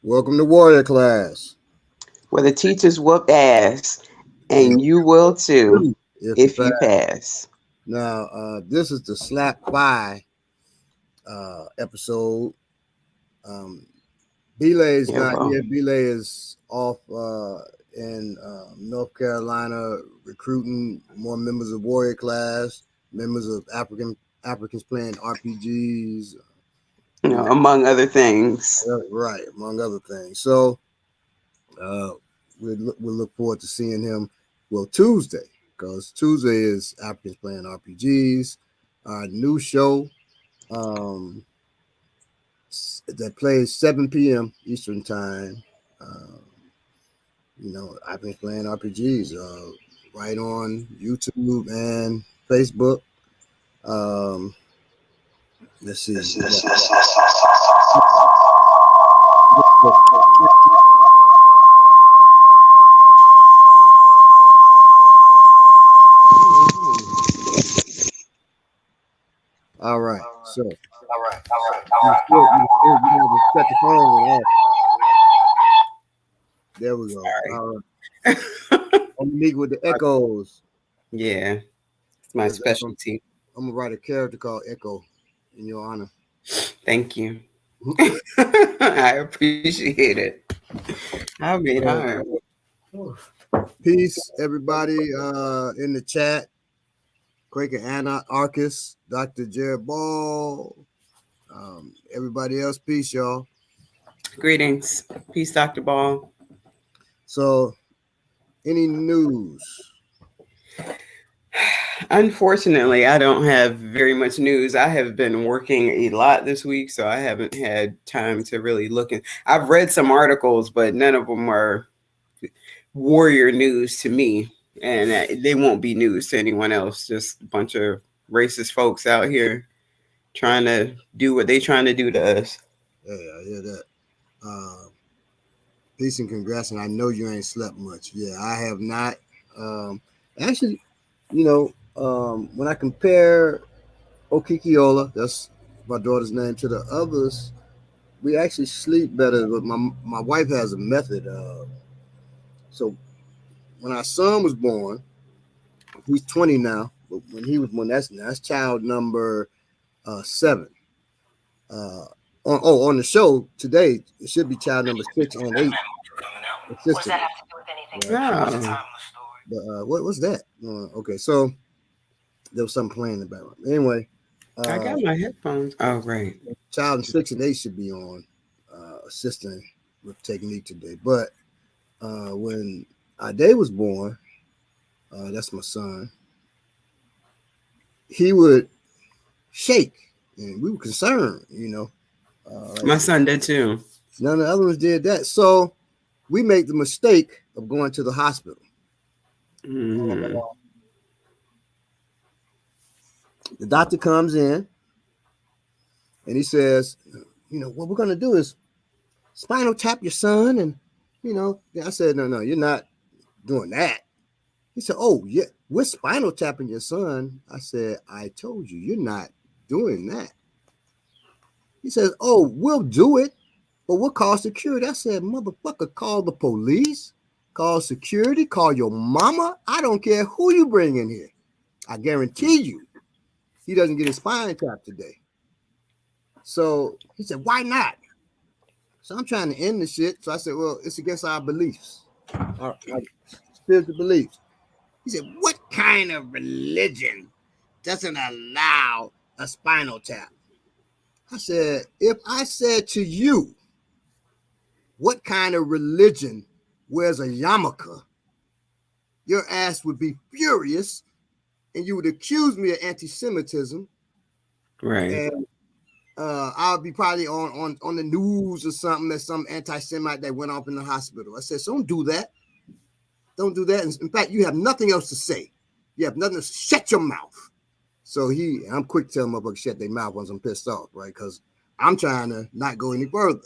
Welcome to Warrior Class. where the teachers whoop ass, And and you will too if you if pass. you pass. Now, this is the slap by episode. Um, Belay's Yeah, not well, here. Belay is off in North Carolina recruiting more members of Warrior Class, members of Africans playing RPGs. among other things. Right, among other things. So uh, we'll look forward to seeing him. Well, Tuesday, because Tuesday is Africans playing RPGs. Our new show um, that plays 7 p.m. Eastern time. Uh, Africans playing RPGs right on YouTube and Facebook. Um, let's see. All right. So you have to set the phone off. There we go. Sorry. All right. I'm gonna meet with the echoes. Yeah, it's my I'm specialty. gonna write a character called Echo in your honor. Thank you. I appreciate it. I'll be hard. Peace, everybody in the chat. Quaker Anna Arcus, Dr. Jared Ball, everybody else, peace, y'all. Greetings. Peace, Dr. Ball. So, any news? Unfortunately, I don't have very much news. I have been working a lot this week, so I haven't had time to really look in. I've read some articles, but none of them are warrior news to me, and they won't be news to anyone else. Just a bunch of racist folks out here trying to do what they trying to do to us. Yeah, I hear that. Peace and congrats, and I know you ain't slept much. Yeah, I have not. Actually, when I compare Okikiola, that's my daughter's name, to the others, we actually sleep better. But my wife has a method. So when our son was born, he's 20 now, but when he was born, that's child number 7. Uh, on the show today, it should be child number 6 and 8. Assisted. Oh, But what was that? Okay, so there was something playing in the background. Anyway, I uh, got my headphones. Oh, right. child 6 and 8 should be on assisting with technique today. But when Ade was born, that's my son, he would shake, and we were concerned. My Like son did too. none of the others did that. So we made the mistake of going to the hospital. Mm-hmm. The doctor comes in and he says, what we're going to do is spinal tap your son. And, I said, no, you're not doing that. He said, oh, yeah, we're spinal tapping your son. I said, I told you, you're not doing that. He says, oh, we'll do it, but we'll call security. I said, motherfucker, call the police, call security, call your mama. I don't care who you bring in here. I guarantee you, he doesn't get his spine tapped today. So he said, why not? So I'm trying to end the shit. So I said, well, it's against our beliefs, our spiritual beliefs. He said, what kind of religion doesn't allow a spinal tap? I said, if I said to you, what kind of religion wears a yarmulke, your ass would be furious and you would accuse me of anti-Semitism. Right. And I'll be probably on the news or something as some anti-Semite that went off in the hospital. I said, so don't do that. Don't do that. In fact, you have nothing else to say. You have nothing to shut your mouth. So I'm quick to tell them about shut their mouth once I'm pissed off, right? Because I'm trying to not go any further.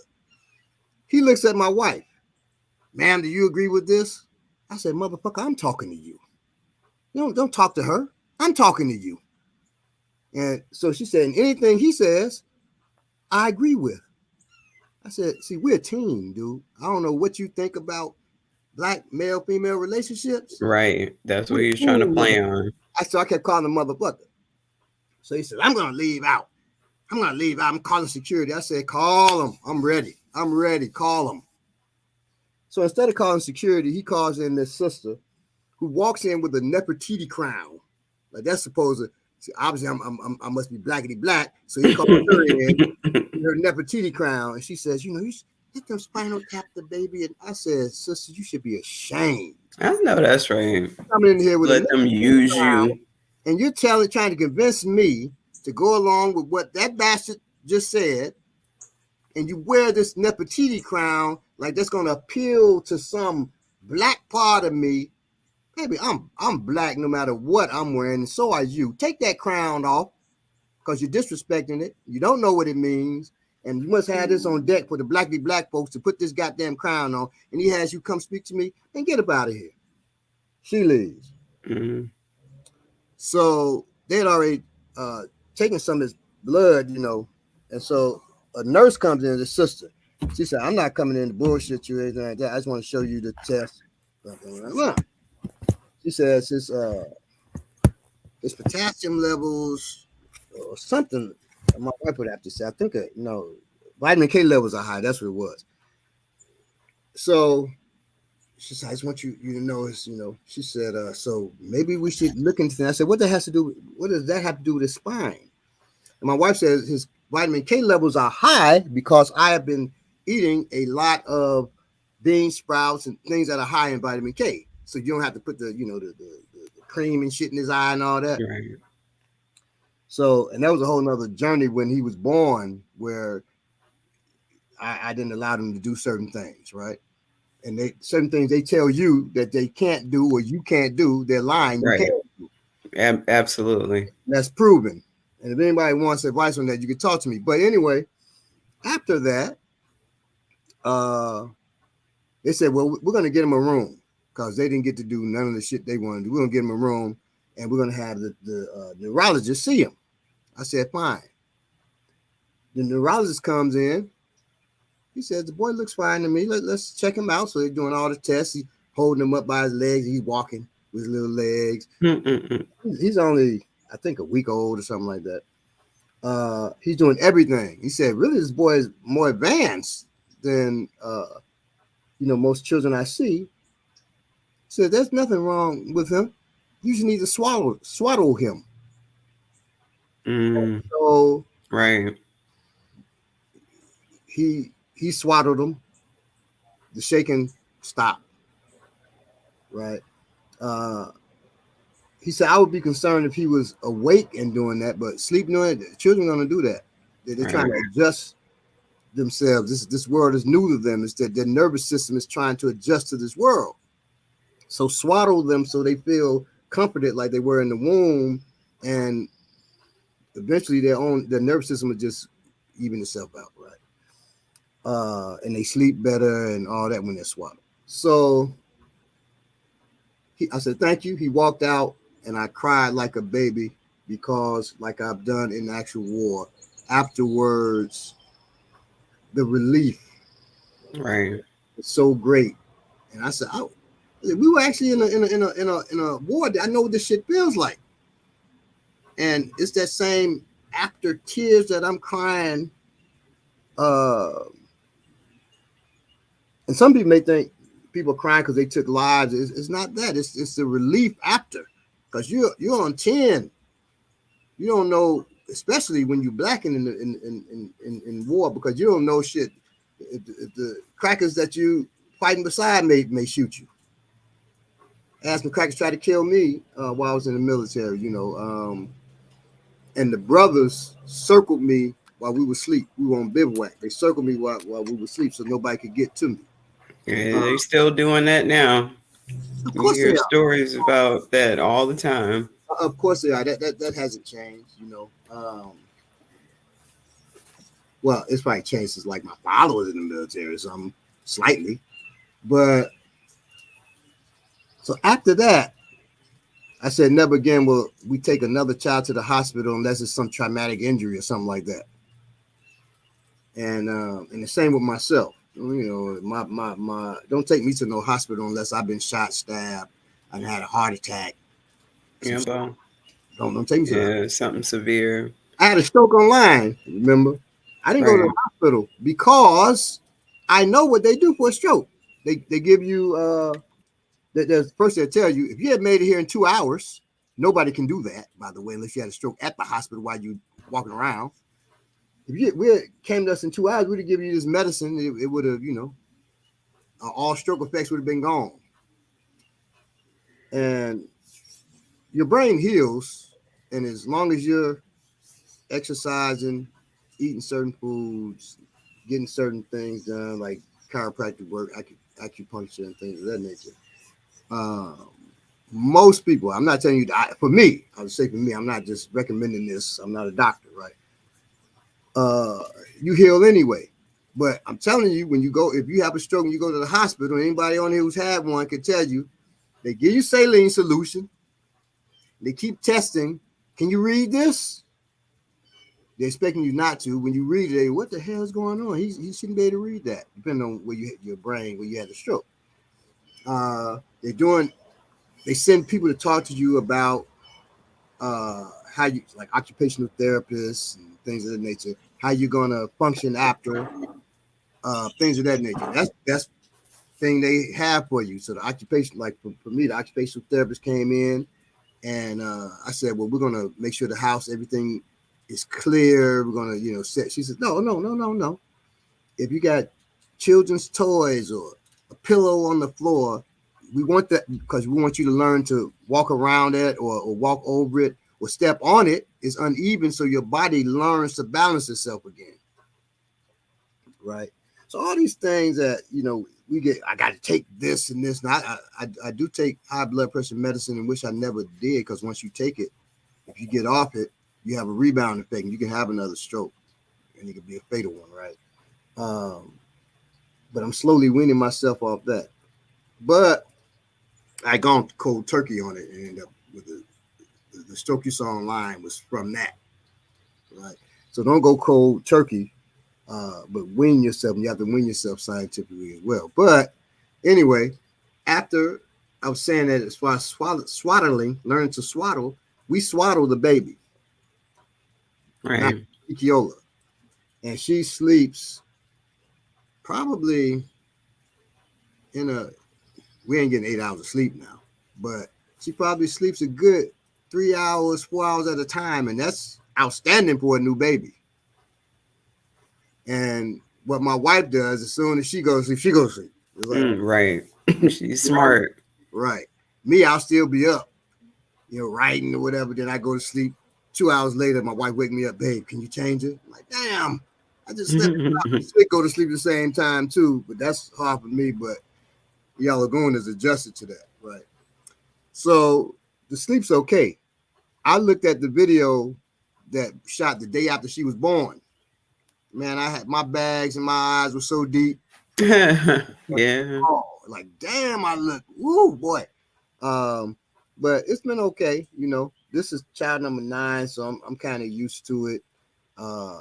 He looks at my wife. Ma'am, do you agree with this? I said, motherfucker, I'm talking to you. Don't talk to her. I'm talking to you. And so she said, and anything he says, I agree with. I said, see, we're a team, dude. I don't know what you think about black male female relationships. Right. That's what We're a he's trying to team, mother. play on. I kept calling him motherfucker. So he said, I'm gonna leave out. I'm gonna leave out. I'm calling security. I said, call him. I'm ready. I'm ready. Call him. So instead of calling security, he calls in this sister who walks in with a Nefertiti crown. Like that's supposed to. See, obviously, I must be blackety black. So he calls her in her Nefertiti crown, and she says, you know, you let them spinal tap the baby. And I said, sister, you should be ashamed. I know that's right. Coming in here with a Let them Nefertiti use crown, you. and you're trying to convince me to go along with what that bastard just said, and you wear this Nefertiti crown like that's going to appeal to some black part of me. Baby, I'm black no matter what I'm wearing, and so are you. Take that crown off because you're disrespecting it. You don't know what it means, and you must have this on deck for the blackity black folks to put this goddamn crown on, and he has you come speak to me, and get up out of here. She leaves. Mm-hmm. So they had already taken some of his blood, you know, and so a nurse comes in, the sister. She said, I'm not coming in to bullshit you or anything like that. I just want to show you the test. She says his potassium levels or something. My wife would have to say, I think, vitamin K levels are high. That's what it was. So she said, I just want you to know is, you know, she said, so maybe we should look into that. I said, what does that have to do with his spine? And my wife says his vitamin K levels are high because I have been eating a lot of bean sprouts and things that are high in vitamin K. So you don't have to put the cream and shit in his eye and all that. Right. So, and that was a whole nother journey when he was born where I didn't allow them to do certain things, right? And certain things they tell you that they can't do or you can't do, they're lying. You Right. can't do. Absolutely. That's proven. And if anybody wants advice on that, you can talk to me. But anyway, after that, they said, well, we're going to get him a room because they didn't get to do none of the shit they wanted to do. We're going to get him a room and we're going to have the neurologist see him. I said, fine. The neurologist comes in. He says, the boy looks fine to me. Let's check him out. So they're doing all the tests. He's holding him up by his legs. He's walking with his little legs. He's only, I think, a week old or something like that. He's doing everything. He said, really, this boy is more advanced than, most children I see. He said, there's nothing wrong with him. You just need to swaddle him. So right. He swaddled him. The shaking stopped. Right. He said, I would be concerned if he was awake and doing that, but sleep doing it, children are going to do that. They're trying to adjust themselves. This world is new to them. It's that their nervous system is trying to adjust to this world. So swaddle them so they feel comforted like they were in the womb, and eventually their nervous system will just even itself out, right? And they sleep better and all that when they're swaddled. So I said, thank you. He walked out and I cried like a baby because, like I've done in actual war, afterwards, the relief is so great. And I said, we were actually in a war that I know what this shit feels like. And it's that same after tears that I'm crying. And some people may think people crying because they took lives. It's not that. It's the relief after, because you're on 10. You don't know, especially when you're black in war, because you don't know shit. If the crackers that you fighting beside may shoot you. Some crackers tried to kill me while I was in the military, and the brothers circled me while we were asleep. We were on bivouac. They circled me while we were asleep so nobody could get to me. Yeah, they're still doing that now. Of course you hear stories about that all the time. Of course they are. That hasn't changed, Well, it's probably changed since like my father was in the military or something, slightly. But so after that, I said, never again will we take another child to the hospital unless it's some traumatic injury or something like that. and the same with myself. You know, my don't take me to no hospital unless I've been shot, stabbed, and had a heart attack. Some Yeah, stuff. well, Don't take me to the hospital. yeah, something severe. I had a stroke online. Remember, I didn't go to the Right. hospital because I know what they do for a stroke. They give you there's first they'll tell you if you had made it here in 2 hours. Nobody can do that, by the way, unless you had a stroke at the hospital while you walking around. If you we came to us in 2 hours, we'd have given you this medicine. It would have, all stroke effects would have been gone. And your brain heals, and as long as you're exercising, eating certain foods, getting certain things done, like chiropractic work, acupuncture, and things of that nature. Um, Most people, I'm not telling you, for me, I would say for me, I'm not just recommending this. I'm not a doctor, right? Uh, you heal anyway. But I'm telling you, when you go, if you have a stroke and you go to the hospital, anybody on here who's had one can tell you, they give you saline solution. They keep testing. Can you read this? They're expecting you not to. When you read it, what the hell is going on? He shouldn't be able to read that, depending on where you hit your brain, where you had the stroke. They're doing. They send people to talk to you about how you, like occupational therapists and things of that nature, how you're gonna function after, things of that nature. That's thing they have for you. So the occupation, like for me, the occupational therapist came in and I said, well, we're gonna make sure the house, everything is clear. We're gonna, set. She said, no, no, no, no, no. If you got children's toys or a pillow on the floor, we want that because we want you to learn to walk around it or walk over it or step on it. It's uneven, so your body learns to balance itself again, right? So all these things that we get, I got to take this and this. And I do take high blood pressure medicine, and wish I never did, because once you take it, if you get off it, you have a rebound effect, and you can have another stroke, and it could be a fatal one, right? Um, but I'm slowly weaning myself off that. But I gone cold turkey on it and ended up with the stroke you saw online was from that, right? So don't go cold turkey, but wean yourself. And you have to wean yourself scientifically as well. But anyway, after I was saying that as far as swaddling, learning to swaddle, we swaddle the baby, not Right. Ikiola, and she sleeps probably in a. We ain't getting 8 hours of sleep now, but she probably sleeps a good 3 hours, 4 hours at a time, and that's outstanding for a new baby. And what my wife does, as soon as she goes to sleep, she goes to sleep. It's like, Right. She's smart. right. Me, I'll still be up, writing or whatever. Then I go to sleep. 2 hours later, my wife wake me up, babe, can you change it? I'm like, damn, I just slept. I should go to sleep at the same time too, but that's hard for me. But y'all Lagoon is adjusted to that, right? So the sleep's okay. I looked at the video that shot the day after she was born. Man, I had my bags and my eyes were so deep. Yeah. Oh, like damn, I look, woo boy. Um, but it's been okay. This is child number 9, so I'm kind of used to it. Uh,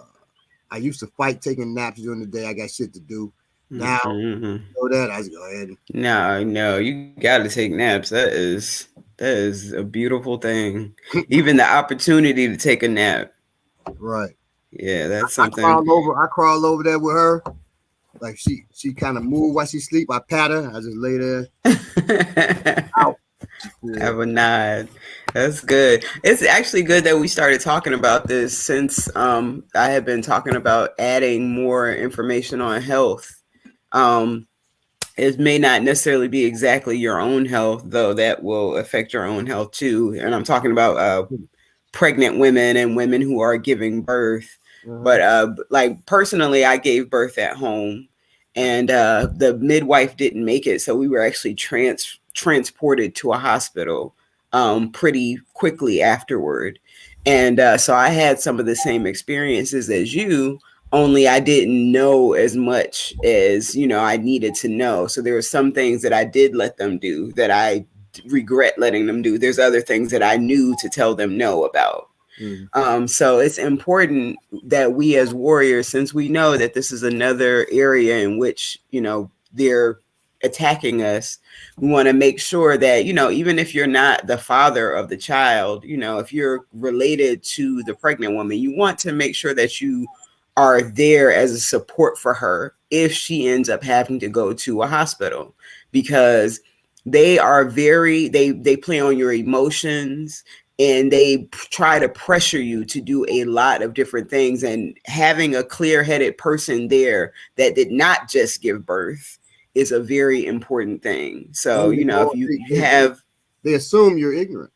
I used to fight taking naps during the day. I got shit to do. Now, Mm-hmm. that I just go ahead. No, no, you gotta take naps. That is a beautiful thing. Even the opportunity to take a nap. Right. Yeah, that's I something. crawl over there with her. Like she kind of move while she sleep. I pat her. I just lay there. Out. Yeah. Have a nod. That's good. It's actually good that we started talking about this since I have been talking about adding more information on health. Um, it may not necessarily be exactly your own health, though that will affect your own health too. And I'm talking about pregnant women and women who are giving birth. Uh-huh. But like personally, I gave birth at home, and the midwife didn't make it, so we were actually transported to a hospital pretty quickly afterward. And so I had some of the same experiences as you, only I didn't know as much as I needed to know. So there were some things that I did let them do that I regret letting them do. There's other things that I knew to tell them no about. So it's important that we as warriors, since we know that this is another area in which, they're attacking us, we want to make sure that, even if you're not the father of the child, if you're related to the pregnant woman, you want to make sure that you are there as a support for her if she ends up having to go to a hospital, because they play on your emotions, and they try to pressure you to do a lot of different things. And having a clear-headed person there that did not just give birth is a very important thing. So, if you have, they assume you're ignorant.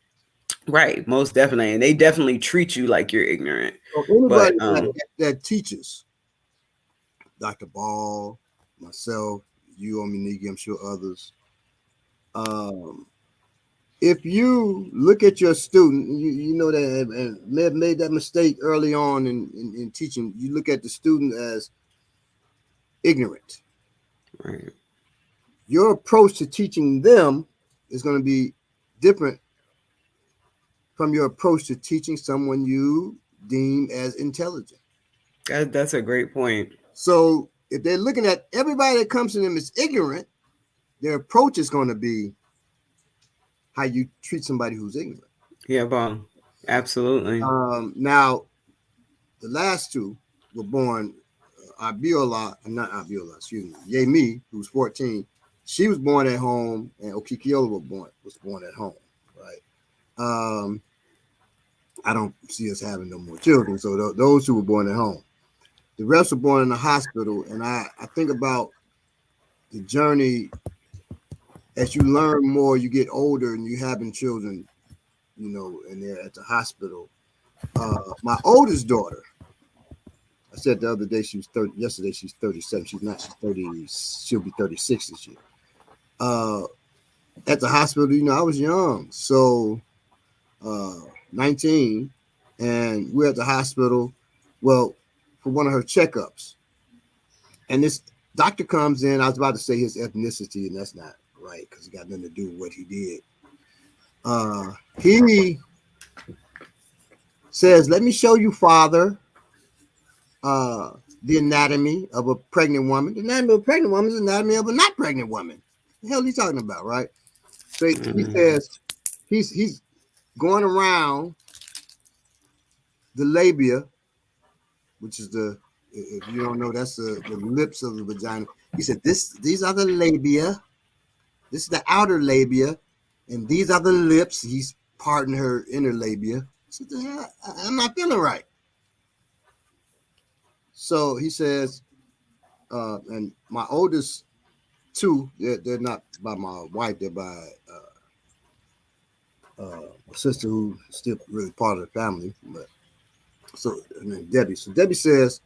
right, most definitely, and they definitely treat you like you're ignorant. So But anybody that teaches, Dr. Ball, myself, you, Ominiki, I'm sure others, if you look at your student, you know that and may have made that mistake early on in teaching, you look at the student as ignorant. right. Your approach to teaching them is going to be different from your approach to teaching someone you deem as intelligent. That's a great point. So if they're looking at everybody that comes to them as ignorant, their approach is going to be how you treat somebody who's ignorant. Yeah, Bob. Absolutely. Now, the last two were born, not Abiola, excuse me, Yemi, who's 14. She was born at home, and Okikiola was born at home, right? I don't see us having no more children, so those two were born at home. The rest were born in the hospital, and I think about the journey as you learn more, you get older, and you having children, and they're at the hospital. My oldest daughter, I said the other day she was 30. Yesterday she's 37. She's not. She's 30. She'll be 36 this year. At the hospital, I was young, so 19, and we're at the hospital. Well, for one of her checkups, and this doctor comes in. I was about to say his ethnicity, and that's not right because it got nothing to do with what he did. He says, "Let me show you, Father, the anatomy of a pregnant woman. The anatomy of a pregnant woman is the anatomy of a not pregnant woman. The hell are you talking about, right?" So he says he's going around the labia, which is if you don't know, that's the lips of the vagina. He said these are the labia. This is the outer labia, and these are the lips. He's parting her inner labia. I said, I'm not feeling right. So he says, and my oldest two, they're not by my wife, they're by a sister who's still really part of the family. But so, and then Debbie. So Debbie says,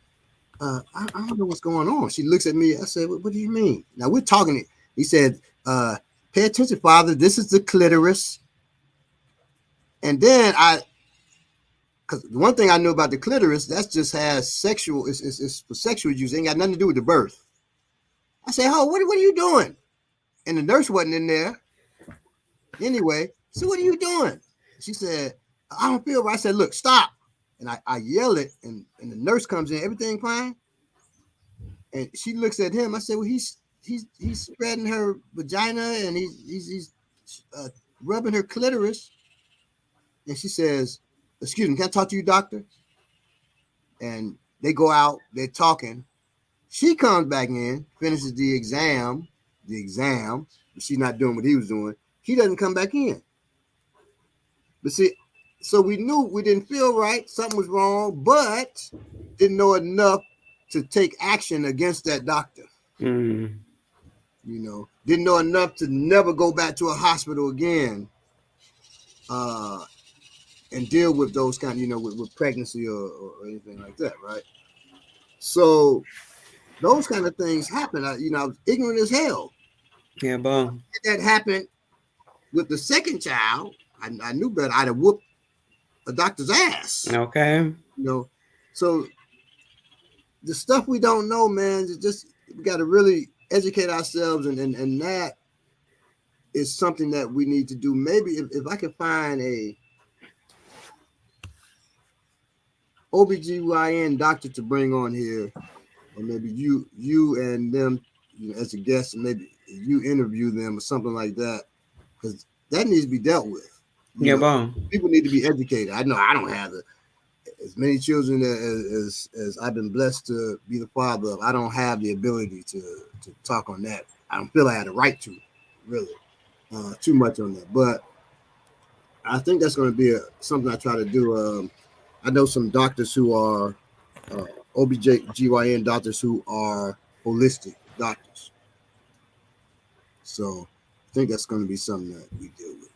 I don't know what's going on. She looks at me. I said, what do you mean? Now we're talking. He said, pay attention, Father. This is the clitoris. And then because the one thing I knew about the clitoris, that just has sexual, it's for sexual use. It ain't got nothing to do with the birth. I said, oh, what are you doing? And the nurse wasn't in there. Anyway, so what are you doing? She said, I don't feel right. I said, look, stop. And I yell it, and the nurse comes in, everything fine? And she looks at him. I said, well, he's spreading her vagina, and he's rubbing her clitoris. And she says, excuse me, can I talk to you, doctor? And they go out, they're talking. She comes back in, finishes the exam. She's not doing what he was doing. He doesn't come back in. But see, so we knew we didn't feel right. Something was wrong, but didn't know enough to take action against that doctor. Didn't know enough to never go back to a hospital again and deal with those kind, with pregnancy or anything like that, right? So those kind of things happen. I was ignorant as hell. Yeah, Bob. That happened with the second child. I knew better. I'd have whooped a doctor's ass. Okay. So the stuff we don't know, man, we got to really educate ourselves, and that is something that we need to do. Maybe if I can find OBGYN doctor to bring on here, or maybe you and them, as a guest, and maybe you interview them or something like that, because that needs to be dealt with. You Yeah, know, bon. people need to be educated. I know I don't have as many children as I've been blessed to be the father of. I don't have the ability to talk on that. I don't feel I had a right to, really, too much on that. But I think that's going to be something I try to do. I know some doctors who are uh, OBGYN doctors who are holistic doctors. So I think that's going to be something that we deal with.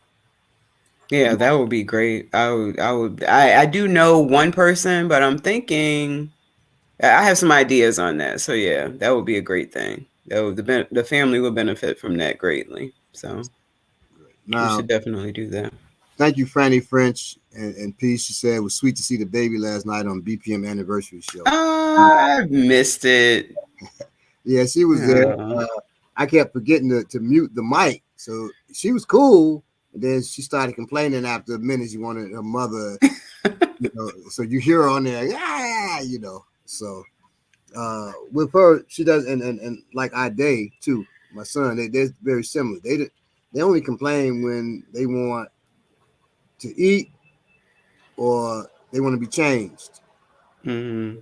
Yeah, that would be great. I do know one person, but I'm thinking I have some ideas on that. So yeah, that would be a great thing. The family would benefit from that greatly. So we Now, should definitely do that. thank you, Franny French and Peace. She said it was sweet to see the baby last night on BPM anniversary show. I've missed it. Yeah, she was there. Oh. I kept forgetting to mute the mic, so she was cool. And then she started complaining after a minute. She wanted her mother, so you hear her on there, yeah, So with her, she does, and like I day too, my son, they're very similar. They only complain when they want to eat or they want to be changed. Mm-hmm.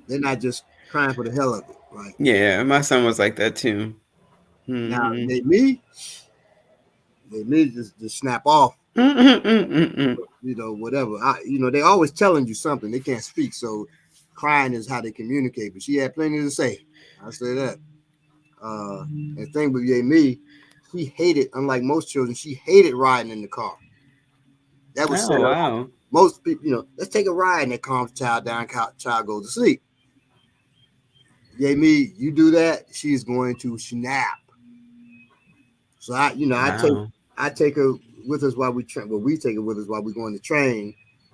They're not just crying for the hell of it, right? Yeah, my son was like that too. Now Mm-hmm. they just snap off, Mm-mm-mm-mm-mm. whatever. They always telling you something. They can't speak, so crying is how they communicate. But she had plenty to say. I say that. And the thing with me, she hated, unlike most children, she hated riding in the car. That would set Oh her off. wow. Most people, let's take a ride, and it calms the child down. Child goes to sleep. You do that, she's going to snap. So Wow. I take her with us while we train. Well, we take her with us while we're going to train,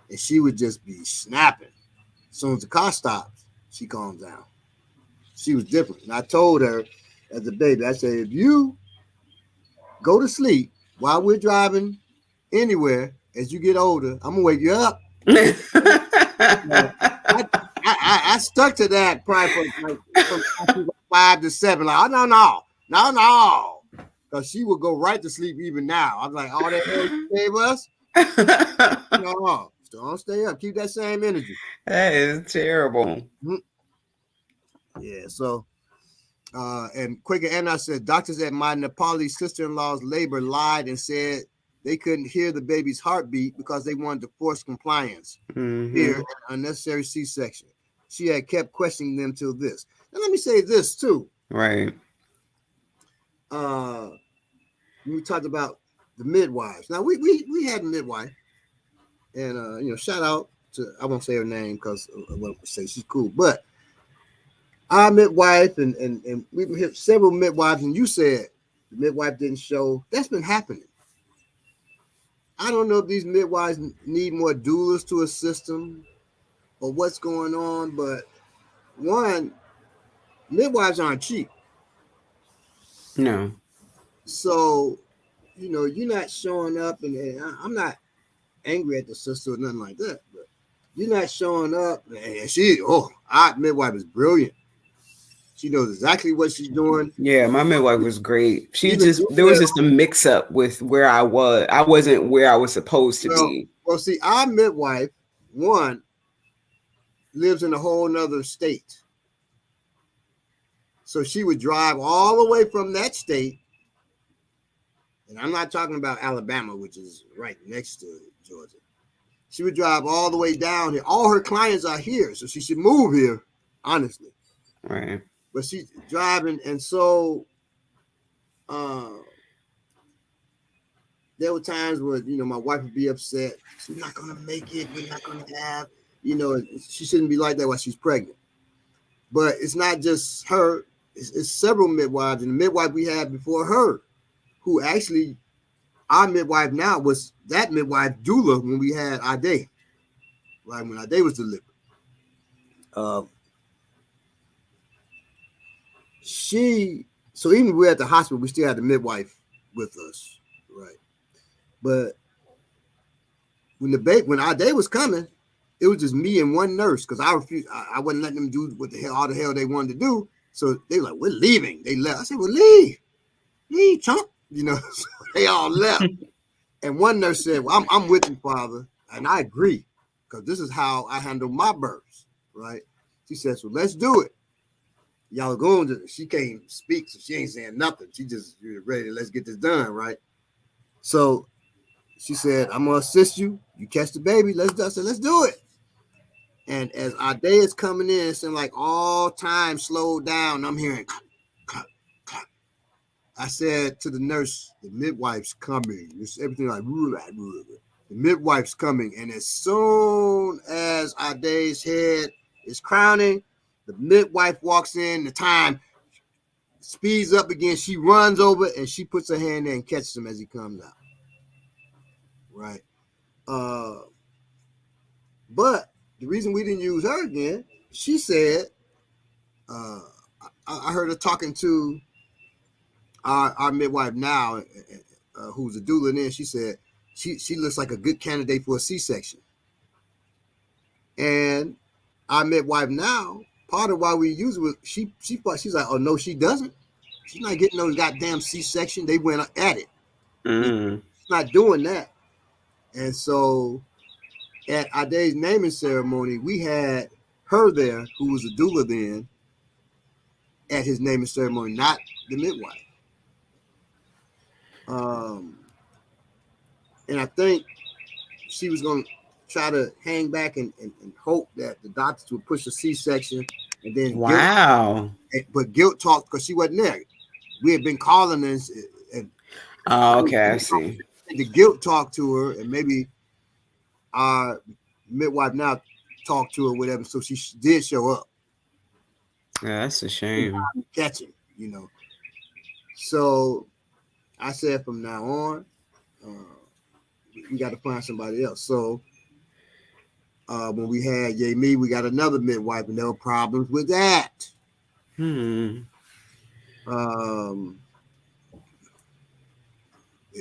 and she would just be snapping. As soon as the car stops, she calms down. She was different. And I told her as a baby, I said, if you go to sleep while we're driving anywhere, as you get older, I'm gonna wake you up. So I stuck to that probably from 5 to 7. Like, oh no, because she would go right to sleep even now. I'm like, all that hell you gave us, no, don't stay up. Keep that same energy. That is terrible. Mhm. Yeah. So, and Quaker Anna said, doctors at my Nepali sister-in-law's labor lied and said they couldn't hear the baby's heartbeat because they wanted to force compliance. Fear Mm-hmm. and unnecessary C-section. She had kept questioning them till this. And let me say this too. Right. We talked about the midwives. Now we had a midwife, and shout out to, I won't say her name because I won't say she's cool, but our midwife and we hit several midwives, and you said the midwife didn't show. That's been happening. I don't know if these midwives need more doulas to assist them or what's going on, but one, midwives aren't cheap. No. So, you're not showing up, and I'm not angry at the sister or nothing like that, but you're not showing up. And our midwife is brilliant. She knows exactly what she's doing. Yeah, my midwife was great. Even There was just a mix up with where I was. I wasn't where I was supposed to be. see, our midwife, one, lives in a whole nother state. So she would drive all the way from that state. And I'm not talking about Alabama, which is right next to Georgia. She would drive all the way down here. All her clients are here, so she should move here, honestly. Right. But she's driving, and so there were times where my wife would be upset. She's not gonna make it. We're not gonna have. She shouldn't be like that while she's pregnant. But it's not just her. It's several midwives, and the midwife we had before her, who actually, our midwife now was that midwife doula when we had our day, right when our day was delivered. So even when we were at the hospital, we still had the midwife with us, right? But when our day was coming, it was just me and one nurse because I refused. I wasn't letting them do what the hell all the hell they wanted to do. So they were like, "We're leaving." They left. I said, "Well, leave, chump." So they all left. And one nurse said, "Well, I'm with you, Father," and I agree because this is how I handle my births, right? She said, "So let's do it." Y'all going to? She can't speak, so she ain't saying nothing. She just ready. Let's get this done, right? So she said, "I'm gonna assist you. You catch the baby. Let's do." I said, "Let's do it." And as our day is coming in, it seemed like all time slowed down. I'm hearing clap, clap, clap. I said to the nurse, "The midwife's coming." It's everything like the midwife's coming. And as soon as our day's head is crowning, the midwife walks in. The time speeds up again. She runs over and she puts her hand there and catches him as he comes out. Right. But the reason we didn't use her again, she said, I heard her talking to our midwife now, who's a doula. Then she said she looks like a good candidate for a C-section. And our midwife now, part of why we use it was she's like, "Oh no, she doesn't. She's not getting no goddamn C-section." They went at it. She's not doing that. And so at our day's naming ceremony, we had her there, who was a doula then, at his naming ceremony, not the midwife. And I think she was going to try to hang back and hope that the doctors would push a C-section, and then but guilt talk because she wasn't there. We had been calling this, and okay, I see. The guilt talk to her, and maybe our midwife now talked to her, whatever. So she did show up. Yeah, that's a shame. Catching, So I said from now on, we got to find somebody else. So when we had Yay Me, we got another midwife, and there were problems with that.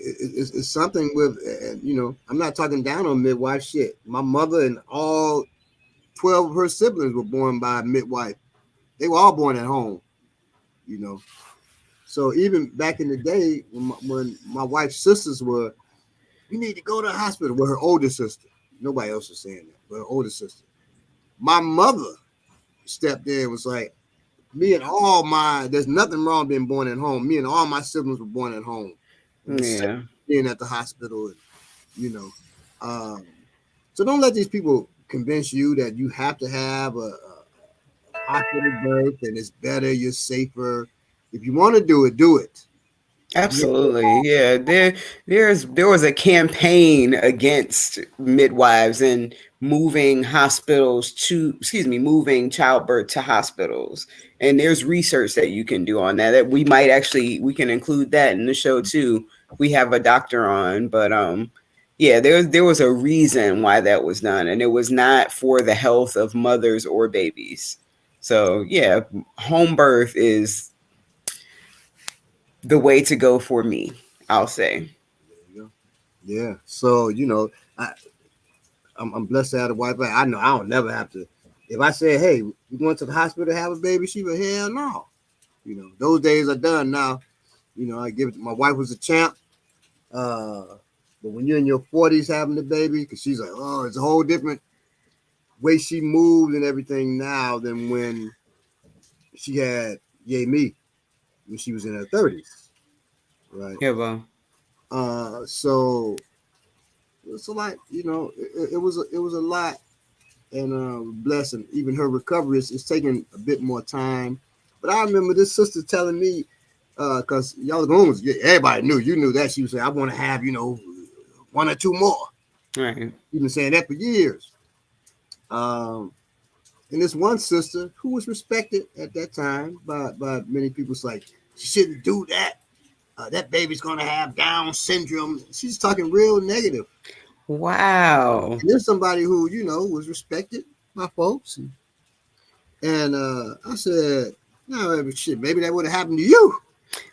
It's something with, I'm not talking down on midwife shit. My mother and all 12 of her siblings were born by a midwife. They were all born at home, So even back in the day when my wife's sisters were, "You need to go to the hospital," with her older sister. Nobody else was saying that, but her older sister. My mother stepped in and was like, there's nothing wrong being born at home. Me and all my siblings were born at home. Yeah. Being at the hospital, so don't let these people convince you that you have to have a hospital birth and it's better, you're safer. If you want to do it, do it. Absolutely. Yeah. There was a campaign against midwives and moving moving childbirth to hospitals. And there's research that you can do on that we can include that in the show too. We have a doctor on, but yeah, there was a reason why that was done, and it was not for the health of mothers or babies. So yeah, home birth is the way to go for me, I'll say. Yeah. So, I'm blessed to have a wife. I know I don't never have to. If I say, "Hey, we going to the hospital to have a baby," she would, "Hell no." Those days are done now. I give it to my wife was a champ. But when you're in your 40s having the baby, because she's like, "Oh, it's a whole different way she moved and everything now than when she had Yay Me when she was in her 30s." Right. Yeah, well. So it's a lot, it was a lot, and blessing. Even her recovery is taking a bit more time. But I remember this sister telling me, because y'all was everybody knew that she was saying, "I want to have, one or two more." Right. You've been saying that for years. And this one sister who was respected at that time by many people, was like, "She shouldn't do that. That baby's gonna have Down syndrome." She's talking real negative. Wow. And there's somebody who was respected by folks, and I said, "No, shit, maybe that would have happened to you."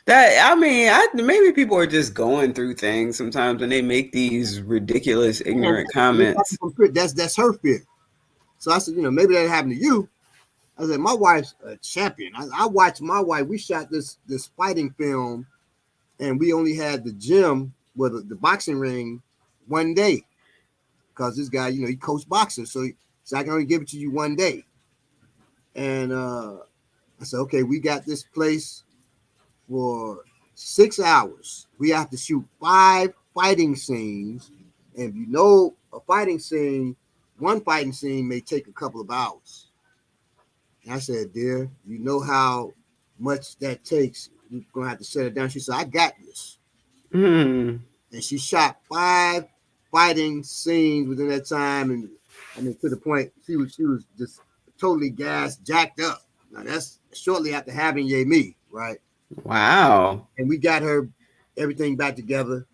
Maybe people are just going through things sometimes when they make these ridiculous, ignorant comments. That's her fear. So I said, maybe that happened to you. I said, my wife's a champion. I watched my wife. We shot this fighting film, and we only had the gym with the boxing ring one day because this guy, he coached boxers, so I can only give it to you one day. And I said, okay, we got this place for 6 hours. We have to shoot 5 fighting scenes, and a fighting scene, one fighting scene may take a couple of hours. And I said, dear, you know how much that takes. You're gonna have to set it down. She said, I got this. Mm. And she shot 5 fighting scenes within that time, and I mean to the point she was just totally gassed, jacked up. Now that's shortly after having me, right? Wow. And we got her everything back together,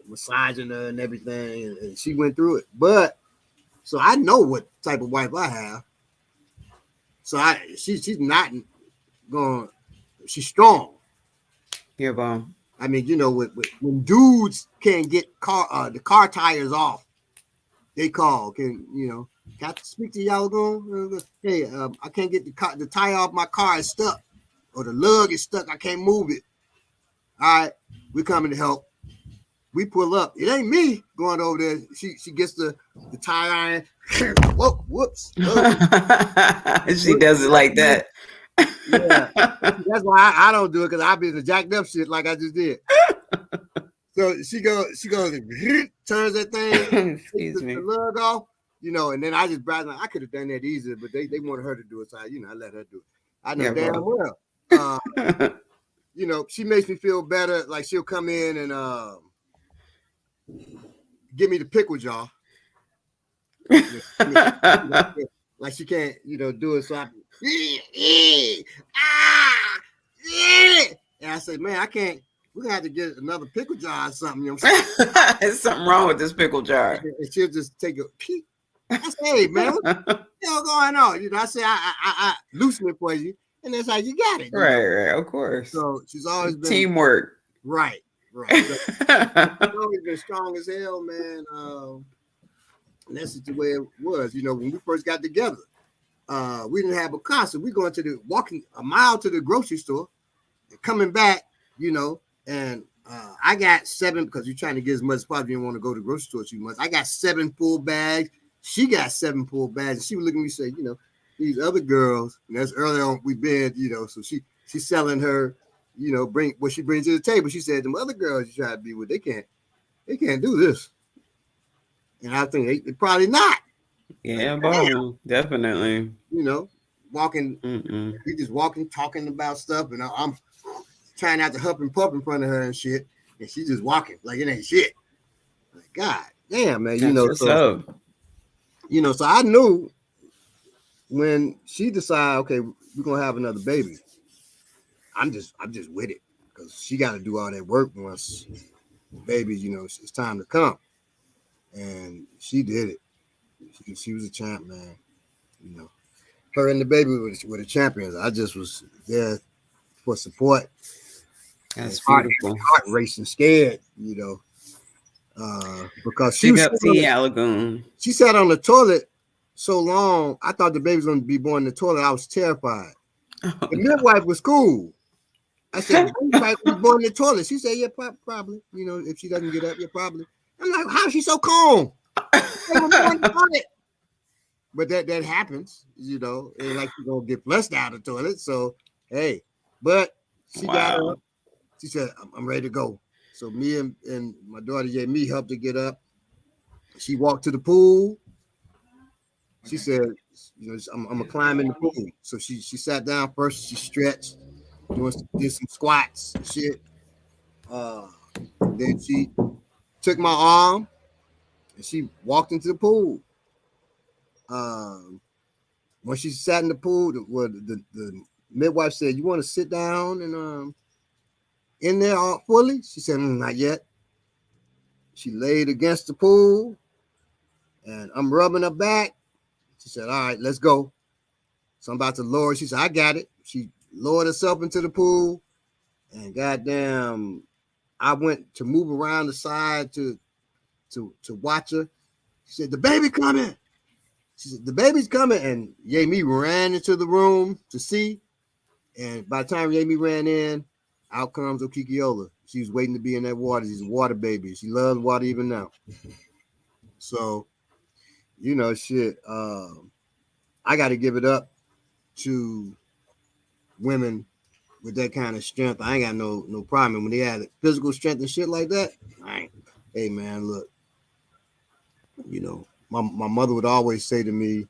massaging her and everything, and she went through it. But so I know what type of wife I have. So she's not going. She's strong. Yeah, bro. I mean, when dudes can't get the car tires off, they call. Can I speak to y'all? Going, hey, I can't get the tire off my car. It's stuck, or the lug is stuck. I can't move it. All right, we're coming to help. We pull up. It ain't me going over there. She gets the tire iron. Whoa, whoops. She does it like that. Yeah, that's why I don't do it, because I'll be in the jacked up shit like I just did. So she goes, turns that thing, Excuse me, the lug off, and then I just browse. I could have done that easier, but they wanted her to do it, so I let her do it. I know damn well. She makes me feel better. Like she'll come in and give me the pickle jar. Like she can't, do it. So I, and I say, man, I can't. We're gonna have to get another pickle jar or something. There's something wrong with this pickle jar. And she'll just take a peek. I say, hey, man, what going on? I say, I loosen it for you, and that's how you got it. Right, of course. So she's always been teamwork. Right. So she's always been strong as hell, man. And that's just the way it was. When we first got together, we didn't have a car, so we going to walking a mile to the grocery store, and coming back, and I got 7, because you're trying to get as much as possible. You don't want to go to the grocery store too much. I got 7 full bags. She got 7 full bags. And she would look at me and say, these other girls, and that's early on we've been, so she's selling her, bring what she brings to the table. She said, them other girls you try to be with, they can't do this. And I think they probably not. Yeah, like, definitely. Walking, we just walking, talking about stuff, and I'm trying not to huff and puff in front of her and shit, and she's just walking like it ain't shit. Like, God damn, man, so I knew when she decided, okay, we're gonna have another baby. I'm just with it, because she got to do all that work once the baby, it's time to come, and she did it. She was a champ, man. Her and the baby were the champions. I just was there for support. That's beautiful. Heart racing, scared, because she was Lagoon. She sat on the toilet so long. I thought the baby was going to be born in the toilet. I was terrified. The midwife was cool. I said, the midwife was born in the toilet. She said, yeah, probably. If she doesn't get up, yeah, probably. I'm like, how is she so calm? But that happens, and like you're gonna get flushed out of the toilet. So hey, but she got up. She said, I'm ready to go. So me and my daughter me helped her get up. She walked to the pool. She said, I'm gonna climb in the pool. So she sat down first. She stretched, did some squats and shit. Then she took my arm and she walked into the pool. When she sat in the pool, the midwife said, you want to sit down and in there fully? She said, not yet. She laid against the pool and I'm rubbing her back. She said, all right, let's go. So I'm about to lower. She said, I got it. She lowered herself into the pool, and goddamn, I went to move around the side to watch her. She said, the baby coming. She said, the baby's coming. And Yami ran into the room to see. And by the time Yami ran in, out comes Okikiola. She was waiting to be in that water. She's a water baby. She loves water even now. So, shit. I got to give it up to women with that kind of strength. I ain't got no problem. And when they had physical strength and shit like that, hey man, look, my mother would always say to me,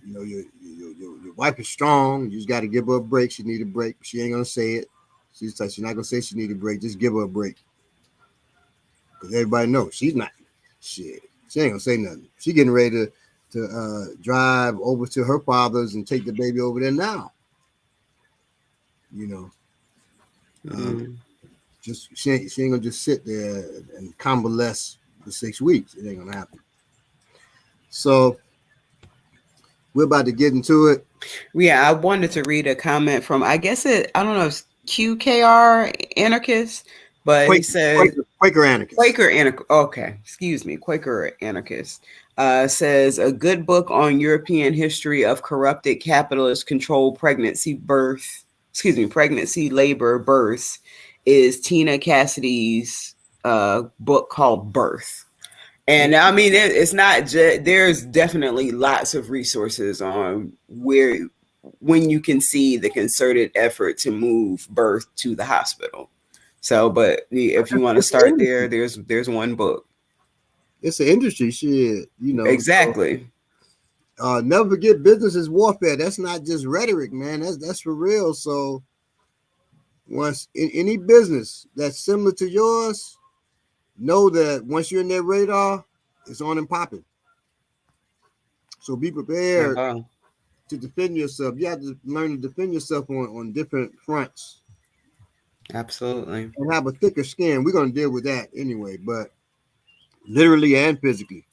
your wife is strong. You just got to give her a break. She need a break. She ain't gonna say it. She's not gonna say she need a break. Just give her a break. Because everybody knows she's not shit. She ain't gonna say nothing. She getting ready to drive over to her father's and take the baby over there now. Just she ain't gonna just sit there and convalesce for 6 weeks. It ain't gonna happen. So we're about to get into it. Yeah, I wanted to read a comment from, I guess I don't know, if QKR Anarchist, but he said Quaker Anarchist. Okay, excuse me, Quaker Anarchist says a good book on European history of corrupted capitalist controlled pregnancy, labor, births is Tina Cassidy's book called Birth. And I mean, it's not just, there's definitely lots of resources on when you can see the concerted effort to move birth to the hospital. So, but if you want to start there, there's one book. It's an industry, shit, Exactly. So, never forget, business is warfare. That's not just rhetoric, man. That's for real. So, once in any business that's similar to yours, know that once you're in their radar, it's on and popping. So be prepared to defend yourself. You have to learn to defend yourself on different fronts. Absolutely. And have a thicker skin. We're going to deal with that anyway, but literally and physically.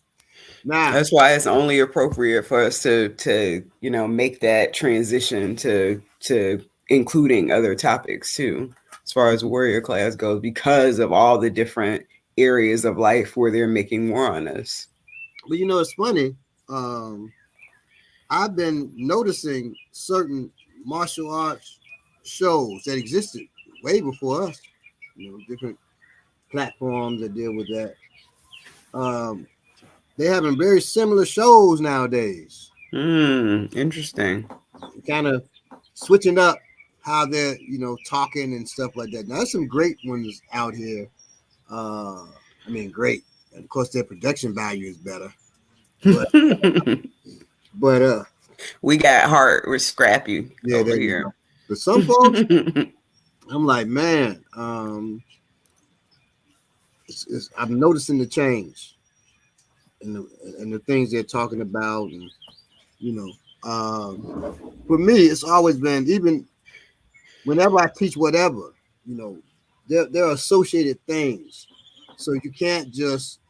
Now, that's why it's only appropriate for us to make that transition to including other topics too, as far as warrior class goes, because of all the different areas of life where they're making war on us. But it's funny. I've been noticing certain martial arts shows that existed way before us. Different platforms that deal with that. They're having very similar shows nowadays. Interesting. Kind of switching up how they're, talking and stuff like that. Now, there's some great ones out here. Great. And of course, their production value is better. But we got heart. We're scrappy over here. But some folks, I'm like, man, I'm noticing the change and the things they're talking about, and for me, it's always been, even whenever I teach whatever, there are associated things, so you can't just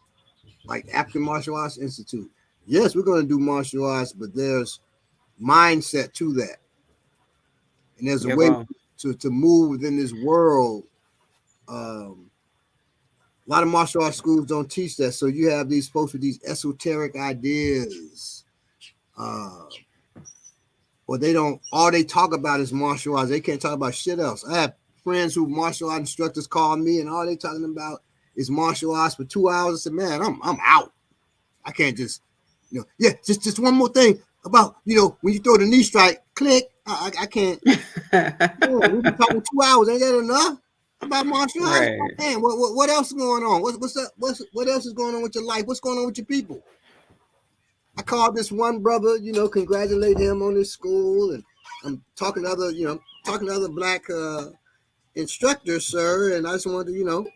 like African Martial Arts Institute. Yes, we're going to do martial arts, but there's mindset to that, and there's a way to move within this world. A lot of martial arts schools don't teach that, so you have these folks with these esoteric ideas, or they don't. All they talk about is martial arts. They can't talk about shit else. I have friends who martial arts instructors call me, and all they talking about is martial arts for 2 hours. I said, man, I'm out. I can't just, just one more thing about, when you throw the knee strike, click. I can't. We've been talking 2 hours. Ain't that enough about martial arts? Right. Man, what else is going on? What's up? What else is going on with your life? What's going on with your people? I called this one brother, congratulate him on his school, and I'm talking to other black instructors, sir, and I just wanted to,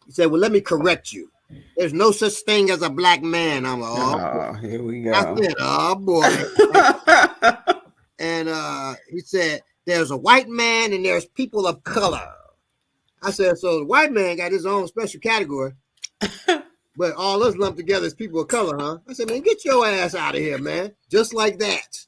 he said, well, let me correct you. There's no such thing as a black man. I'm like, oh, here we go. I said, oh boy. And he said, there's a white man and there's people of color. I said, so the white man got his own special category, but all us lumped together as people of color, huh? I said, man, get your ass out of here, man. Just like that.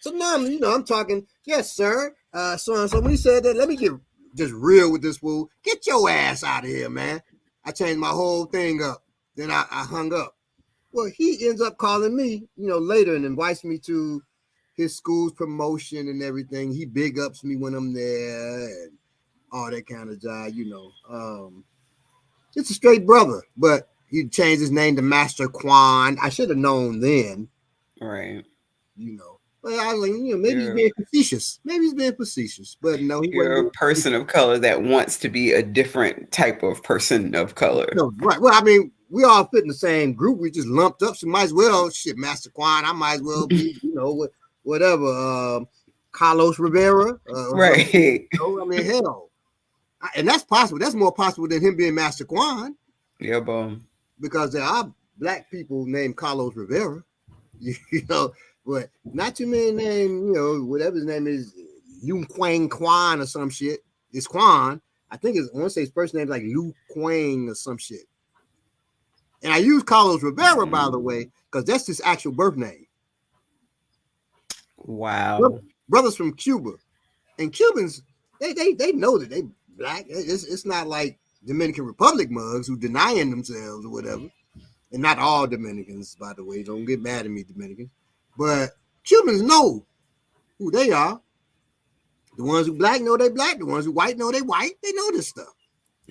So now, I'm talking, yes, sir. So when he said that, let me get just real with this fool. Get your ass out of here, man. I changed my whole thing up. Then I hung up. Well, he ends up calling me, later and invites me to his school's promotion and everything. He big ups me when I'm there and all that kind of jive. Just a straight brother, but he changed his name to Master Quan. I should have known then, Right. you know. But I was like, maybe he's You're being facetious. Maybe he's being facetious. But no, he wasn't you're a being person facetious. of color that wants to be a different type of person of color. No, right. Well, I mean, we all fit in the same group. We just lumped up. So might as well, shit, Master Quan. I might as well be, whatever. Carlos Rivera. Right. I mean, hell. And that's possible. That's more possible than him being Master Quan Yeah, boom. because there are black people named Carlos Rivera, you know, but not too many named, whatever his name is, Yu Quang Quan or some shit. It's Quan. I think I want to say his first name is like Lu Quang or some shit. And I use Carlos Rivera, by the way, because that's his actual birth name. Wow. Brothers from Cuba. And Cubans, they know that they black. It's not like Dominican Republic mugs who denying themselves or whatever. And not all Dominicans, by the way. Don't get mad at me, Dominicans. But Cubans know who they are. The ones who black know they black. The ones who white know they white. They know this stuff.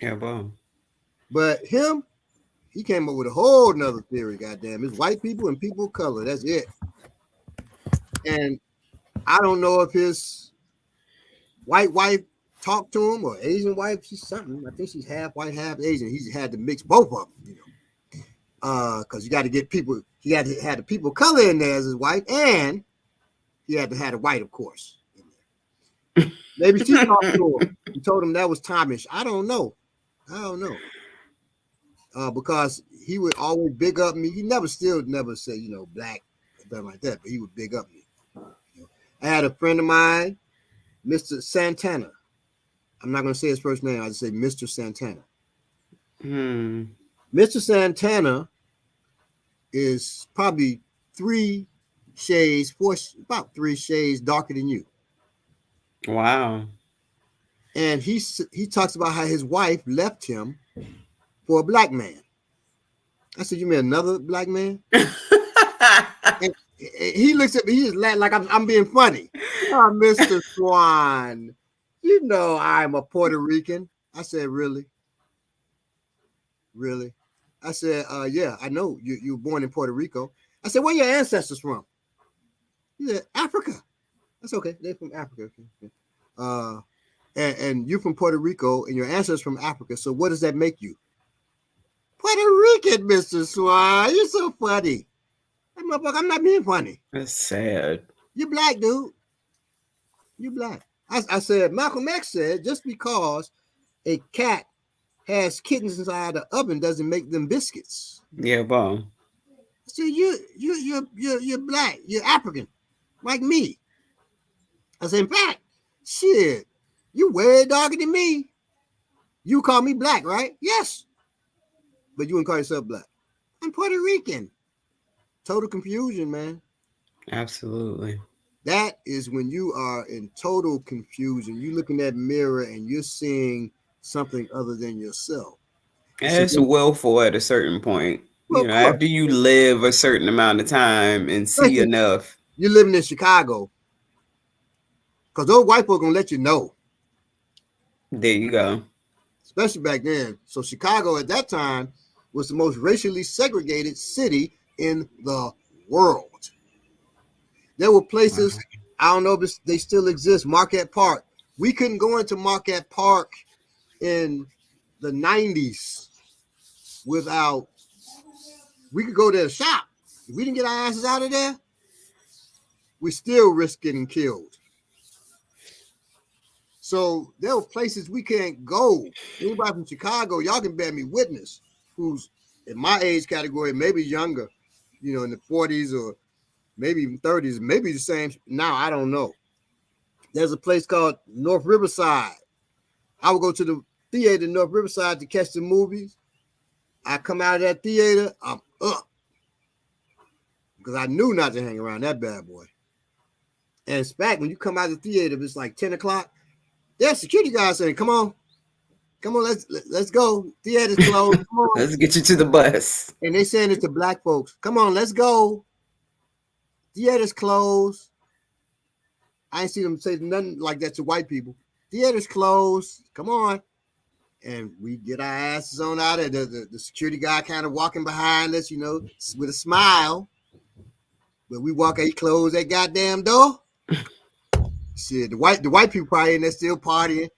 Yeah, boom. But him, he came up with a whole nother theory, goddamn. It's white people and people of color. That's it. And I don't know if his white wife talked to him or Asian wife. She's something. I think she's half white, half Asian. He's had to mix both of them, because you got to get people. He had to have the people of color in there as his wife, and he had to have the white, of course. Maybe she talked to him and told him that was Thomish. I don't know. Because he would always big up me. He never say, black or something like that, but he would big up me. I had a friend of mine, Mr. Santana. I'm not going to say his first name. I just say Mr. Santana. Mr. Santana is probably about 3 shades darker than you. Wow. And he talks about how his wife left him for a black man. I said, "You mean another black man?" And he looks at me. He just laughed like I'm being funny. Oh, Mr. Swan, I'm a Puerto Rican. I said, "Really? Really?" I said, "Yeah, I know you were born in Puerto Rico." I said, "Where are your ancestors from?" He said, "Africa." That's okay. They're from Africa. And you're from Puerto Rico, and your ancestors from Africa. So what does that make you? Puerto Rican, Mr. Swan. You're so funny. I'm not being funny. That's sad. You're black, dude. You're black. I said, Malcolm X said, just because a cat has kittens inside the oven doesn't make them biscuits. Yeah, boom. I said, you're black. You're African, like me. I said, in fact, shit, you way darker than me. You call me black, right? Yes. But you wouldn't call yourself black. I'm Puerto Rican. Total confusion, man. Absolutely. That is when you are in total confusion. You look in that mirror and you're seeing something other than yourself. It's willful at a certain point. Well, of course. After you live a certain amount of time and see enough. You're living in Chicago. Because those white folks going to let you know. There you go. Especially back then. So Chicago at that time was the most racially segregated city in the world. There were places, I don't know if they still exist, Marquette Park. We couldn't go into Marquette Park in the 90s without, we could go there to shop. If we didn't get our asses out of there, we still risk getting killed. So there were places we can't go. Anybody from Chicago, y'all can bear me witness, who's in my age category, maybe younger, in the 40s or maybe even 30s, maybe the same now, I don't know. There's a place called North Riverside. I would go to the theater in North Riverside to catch the movies. I come out of that theater, I'm up. Because I knew not to hang around that bad boy. And in fact, when you come out of the theater, it's like 10 o'clock, there's security guys saying, come on. Come on, let's go. Theater's closed. Come on. Let's get you to the bus. And they saying it to black folks. Come on, let's go. Theater's closed. I ain't seen them say nothing like that to white people. Theater's closed. Come on. And we get our asses on out of the security guy kind of walking behind us, with a smile. But we walk, he closed that goddamn door. Shit, the white people probably in there still partying.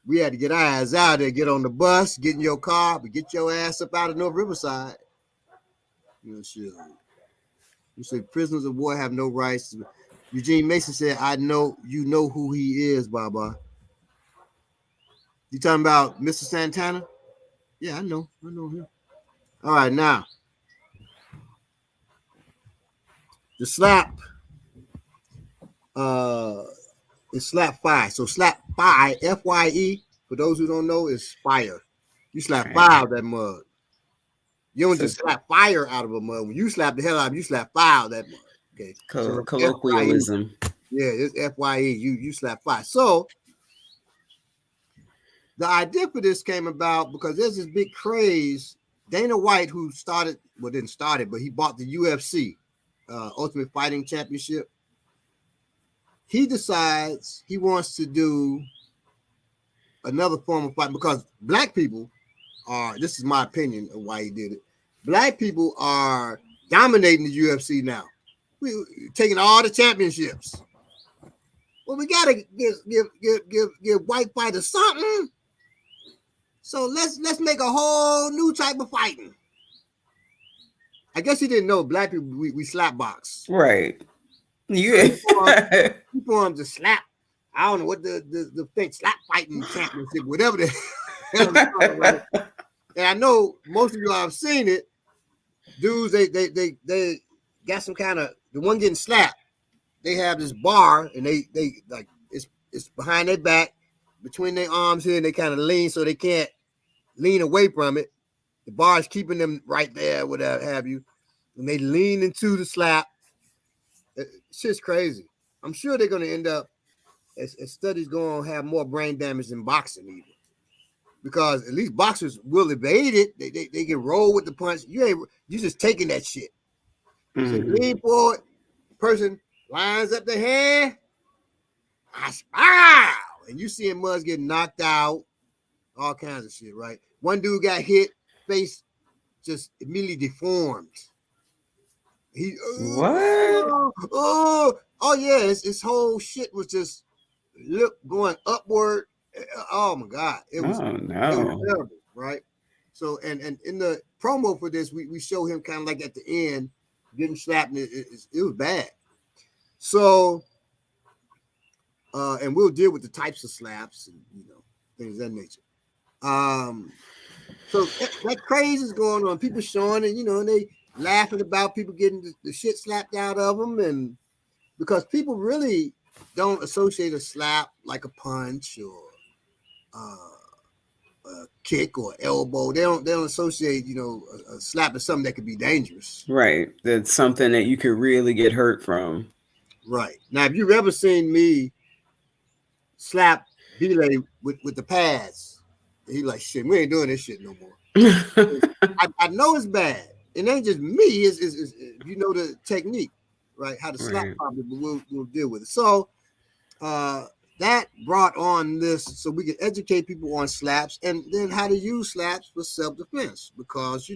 We had to get our ass out there, get on the bus, get in your car, but get your ass up out of North Riverside. Shit. You say prisoners of war have no rights. Eugene Mason said, I know you know who he is, Baba. You talking about Mr. Santana? Yeah, I know him. All right, now. The slap is slap fire. So slap fire, F-Y-E, for those who don't know, is fire. You slap fire out of that mug. You don't just slap fire out of a mug. When you slap the hell out of it, you slap fire out of that mug. Okay. So colloquialism. F-Y-E. Yeah, it's F-Y-E. You slap fire. So the idea for this came about because there's this big craze. Dana White, who didn't start it, but he bought the UFC, Ultimate Fighting Championship. He decides he wants to do another form of fight because black people are, this is my opinion of why he did it. Black people are dominating the UFC now. We're taking all the championships. Well, we gotta give white fighters something. So let's make a whole new type of fighting. I guess he didn't know black people we slap box. Right. Yeah. He formed the slap. I don't know what the thing, slap fighting championship, whatever the hell it's called, right? And I know most of you have seen it. Dudes, they got some kind of, the one getting slapped, they have this bar and they like it's behind their back, between their arms here, and they kind of lean so they can't lean away from it. The bar is keeping them right there, whatever have you. And they lean into the slap. It's just crazy. I'm sure they're going to end up, as studies go on, have more brain damage than boxing even. Because at least boxers will evade it. They can roll with the punch. You just taking that shit. So lean forward, person lines up the hand, and you see him Muzz getting knocked out, all kinds of shit, right? One dude got hit, face just immediately deformed. He oh yeah, his whole shit was just going upward. Oh my God, it was terrible, right? So and in the promo for this, we show him kind of like at the end getting slapped, and it was bad. So and we'll deal with the types of slaps and things of that nature. So that craze is going on. People showing it, and they laughing about people getting the shit slapped out of them, and because people really don't associate a slap like a punch or a kick or elbow. They don't associate a slap as something that could be dangerous. Right, that's something that you could really get hurt from. Right. Now, have you ever seen me slap Belay with the pads? He like, shit, we ain't doing this shit no more. I know it's bad. It ain't just me. It's the technique, right? How to slap properly, but we'll deal with it. So that brought on this so we can educate people on slaps and then how to use slaps for self-defense. Because,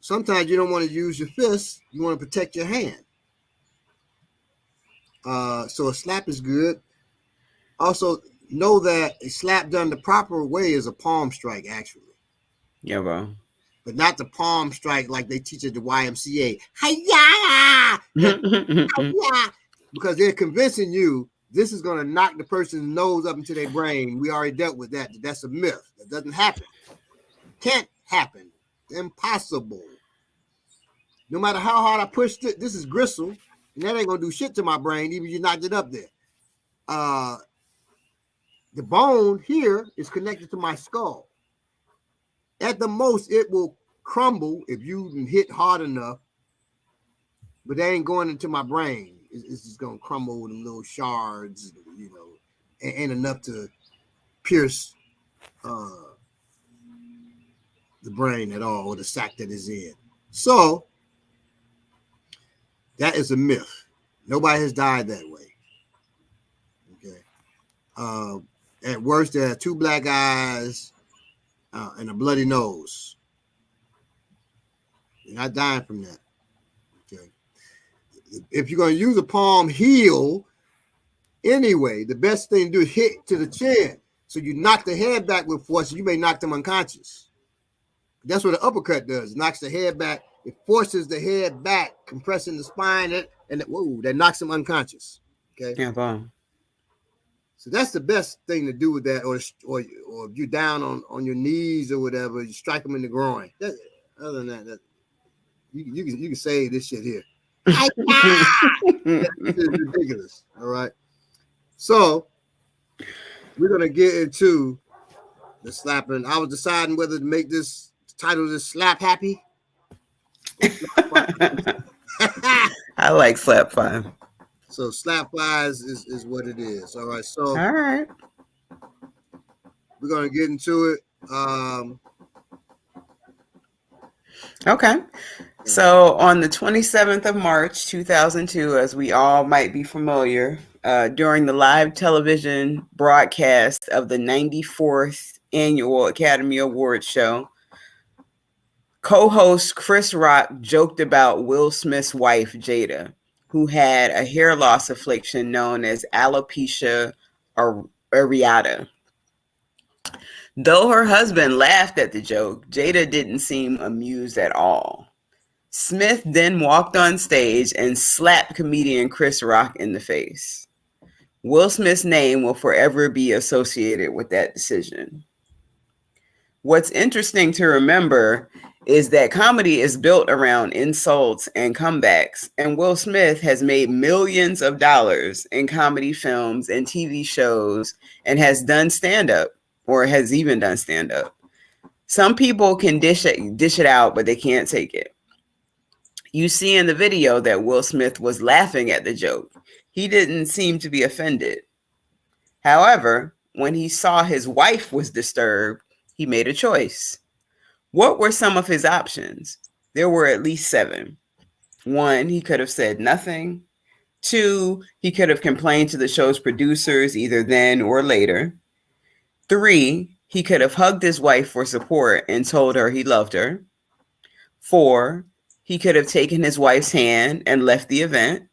sometimes you don't want to use your fist. You want to protect your hand. So a slap is good. Also, know that a slap done the proper way is a palm strike, actually. Yeah, bro. But not the palm strike like they teach at the YMCA. Hi-ya! Hi-ya! Because they're convincing you this is going to knock the person's nose up into their brain. We already dealt with that. That's a myth. That doesn't happen. Can't happen. Impossible. No matter how hard I pushed it, this is gristle, and that ain't going to do shit to my brain, even if you knocked it up there. The bone here is connected to my skull. At the most, it will crumble if you hit hard enough, but they ain't going into my brain. It's just going to crumble with them little shards, ain't enough to pierce the brain at all, or the sac that is in. So that is a myth. Nobody has died that way. Okay. At worst, there are 2 black eyes and a bloody nose. You're not dying from that. Okay. If you're going to use a palm heel anyway, the best thing to do is hit to the chin. So you knock the head back with force, and you may knock them unconscious. That's what an uppercut does. It knocks the head back. It forces the head back, compressing the spine, and that knocks them unconscious. Okay. Yeah, boom. So that's the best thing to do with that, or if you're down on your knees or whatever, you strike them in the groin. Other than that, you can say this shit here. It's ridiculous. All right. So we're gonna get into the slapping. I was deciding whether to make this title this slap happy. I like slap 5. So slap 5 is what it is. All right. So all right, we're gonna get into it. Okay. So on the 27th of March, 2002, as we all might be familiar, during the live television broadcast of the 94th Annual Academy Awards show, co-host Chris Rock joked about Will Smith's wife, Jada, who had a hair loss affliction known as alopecia areata. Though her husband laughed at the joke, Jada didn't seem amused at all. Smith then walked on stage and slapped comedian Chris Rock in the face. Will Smith's name will forever be associated with that decision. What's interesting to remember is that comedy is built around insults and comebacks, and Will Smith has made millions of dollars in comedy films and TV shows and has done stand-up, or has even done stand-up. Some people can dish it out, but they can't take it. You see in the video that Will Smith was laughing at the joke. He didn't seem to be offended. However, when he saw his wife was disturbed, he made a choice. What were some of his options? There were at least 7. 1, he could have said nothing. 2, he could have complained to the show's producers either then or later. 3, he could have hugged his wife for support and told her he loved her. 4, he could have taken his wife's hand and left the event.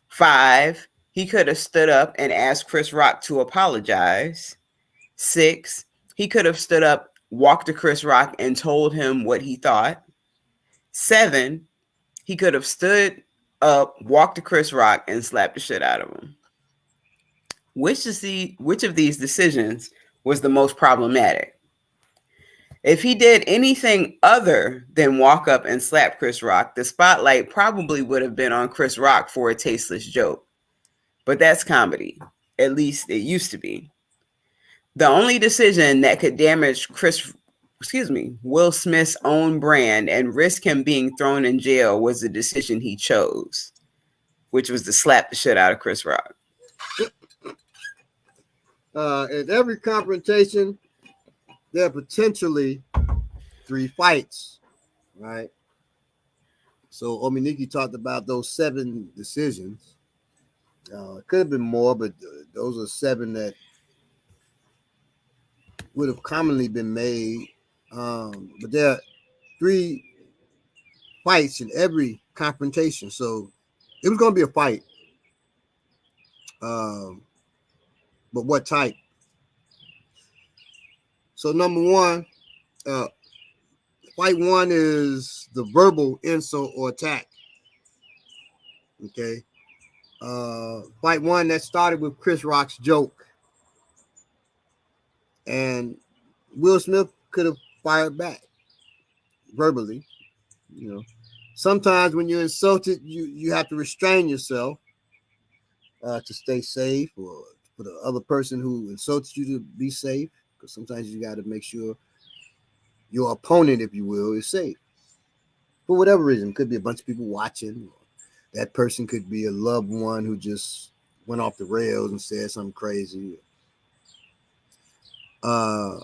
5, he could have stood up and asked Chris Rock to apologize. 6, he could have stood up, walked to Chris Rock and told him what he thought. 7, he could have stood up, walked to Chris Rock and slapped the shit out of him. Which of these decisions was the most problematic? If he did anything other than walk up and slap Chris Rock, the spotlight probably would have been on Chris Rock for a tasteless joke. But that's comedy. At least it used to be. The only decision that could damage Will Smith's own brand and risk him being thrown in jail was the decision he chose, which was to slap the shit out of Chris Rock. In every confrontation, there are potentially 3 fights, right? So Ominiki talked about those 7 decisions. It could have been more, but those are 7 that would have commonly been made. But there are 3 fights in every confrontation. So it was going to be a fight. But what type? So number 1, fight 1 is the verbal insult or attack. Okay. Fight 1 that started with Chris Rock's joke. And Will Smith could have fired back verbally. You know, sometimes when you're insulted, you have to restrain yourself to stay safe, or for the other person who insults you to be safe. Because sometimes you got to make sure your opponent, if you will, is safe. For whatever reason, could be a bunch of people watching. That person could be a loved one who just went off the rails and said something crazy. Uh,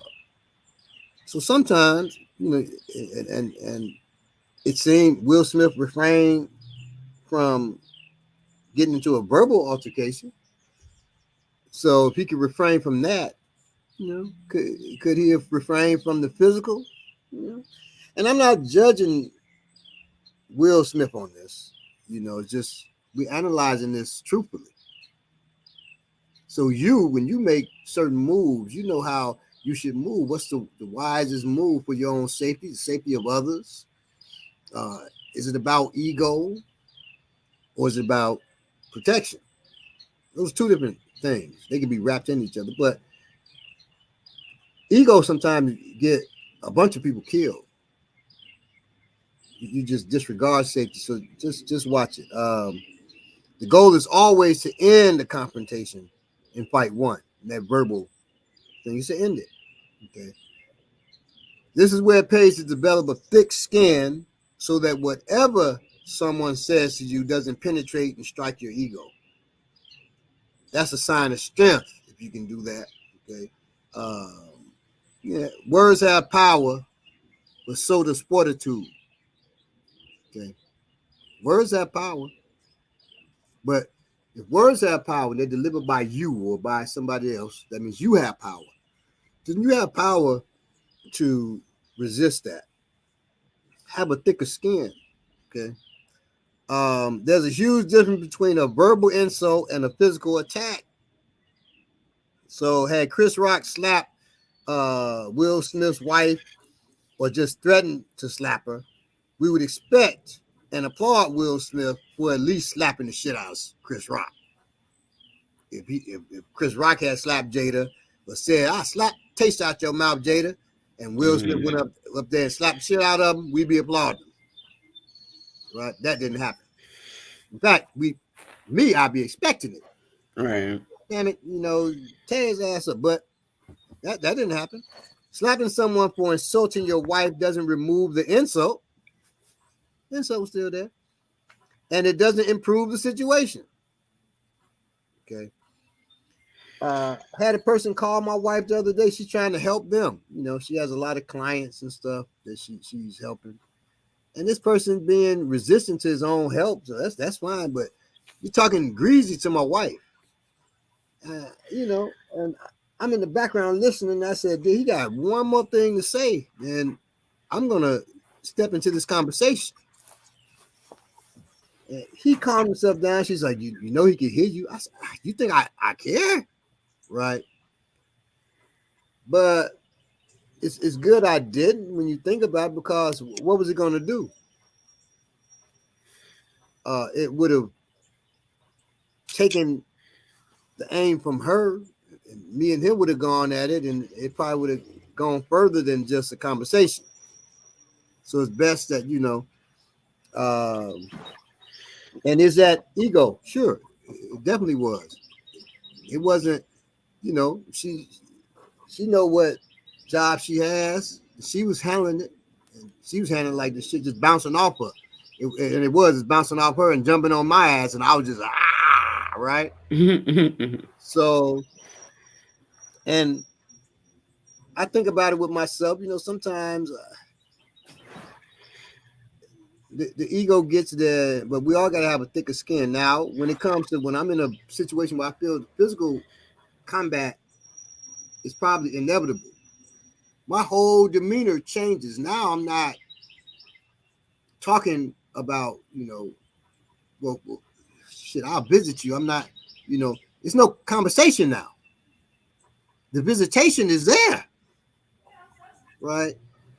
so sometimes, and it seemed Will Smith refrained from getting into a verbal altercation. So if he could refrain from that, could he have refrained from the physical? You know, and I'm not judging Will Smith on this. It's just we analyzing this truthfully. So when you make certain moves, you know how you should move. What's the wisest move for your own safety, the safety of others? Uh, is it about ego or is it about protection? Those two different things. They can be wrapped in each other, but ego sometimes get a bunch of people killed. You just disregard safety. So just watch it. The goal is always to end the confrontation in fight one. That verbal thing is to end it. Okay. This is where it pays to develop a thick skin so that whatever someone says to you doesn't penetrate and strike your ego. That's a sign of strength if you can do that. Okay. Yeah, words have power, but so does fortitude. Okay. Words have power, but if words have power, they're delivered by you or by somebody else. That means you have power. Then you have power to resist that. Have a thicker skin. Okay. There's a huge difference between a verbal insult and a physical attack. So had Chris Rock slapped Will Smith's wife or just threatened to slap her, we would expect and applaud Will Smith for at least slapping the shit out of Chris Rock. If Chris Rock had slapped Jada or said, "I slap taste out your mouth, Jada," and Will Smith went up there and slapped the shit out of him, we'd be applauding. Right? That didn't happen. In fact, I'd be expecting it. Right. Damn it, tear his ass up. But that didn't happen. Slapping someone for insulting your wife doesn't remove the insult. The insult was still there. And it doesn't improve the situation. Okay. Had a person call my wife the other day. She's trying to help them. She has a lot of clients and stuff that she's helping. And this person being resistant to his own help, so that's fine. But you're talking greasy to my wife. And I'm in the background listening. I said, dude, he got one more thing to say, and I'm gonna step into this conversation. And he calmed himself down. She's like, you know, he can hear you. I said, you think I care, right? But it's good I didn't when you think about it, because what was it going to do? It would have taken the aim from her, and me and him would have gone at it, and it probably would have gone further than just a conversation. So it's best that and is that ego? Sure, it definitely was. It wasn't, she know what job she has. She was handling it. And she was handling like the shit just bouncing off her. And it was bouncing off her and jumping on my ass, and I was just right. So, and I think about it with myself. Sometimes the ego gets there, but we all got to have a thicker skin. Now, when it comes to when I'm in a situation where I feel physical combat is probably inevitable, my whole demeanor changes. Now I'm not talking about, well, shit, I'll visit you. I'm not, it's no conversation now. The visitation is there, right?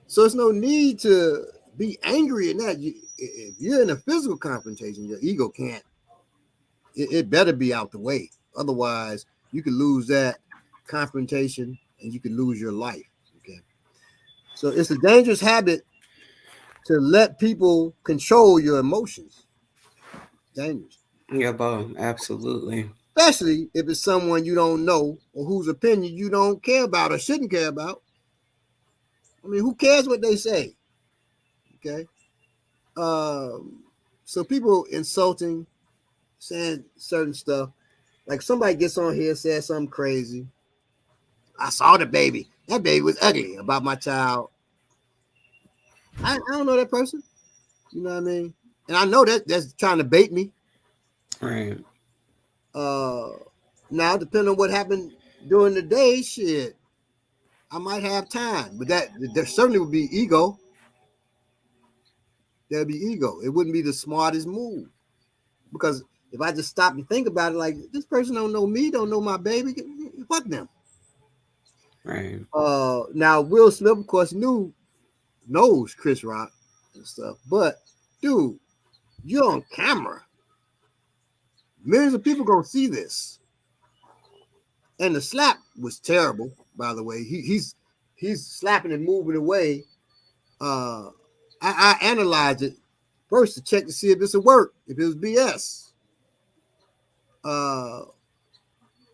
So there's no need to be angry in that. If you're in a physical confrontation, your ego can't. It better be out the way. Otherwise, you could lose that confrontation and you could lose your life. Okay. So it's a dangerous habit to let people control your emotions. Dangerous. Yeah, Bo, absolutely. Especially if it's someone you don't know or whose opinion you don't care about or shouldn't care about. I mean, who cares what they say? Okay. So people insulting, saying certain stuff, like somebody gets on here, says something crazy, I saw the baby. That baby was ugly. About my child. I don't know that person. You know what I mean? And I know that that's trying to bait me. Right. Uh, Now, depending on what happened during the day, shit, I might have time. But that there certainly would be ego. There'd be ego. It wouldn't be the smartest move because if I just stop and think about it, like this person don't know me, don't know my baby, fuck them. Right. Now Will Smith, of course, knows Chris Rock and stuff, but dude, you're on camera. Millions of people gonna see this. And the slap was terrible, by the way. He's slapping and moving away. I analyzed it first to check to see if it's a work, if it was BS. Uh,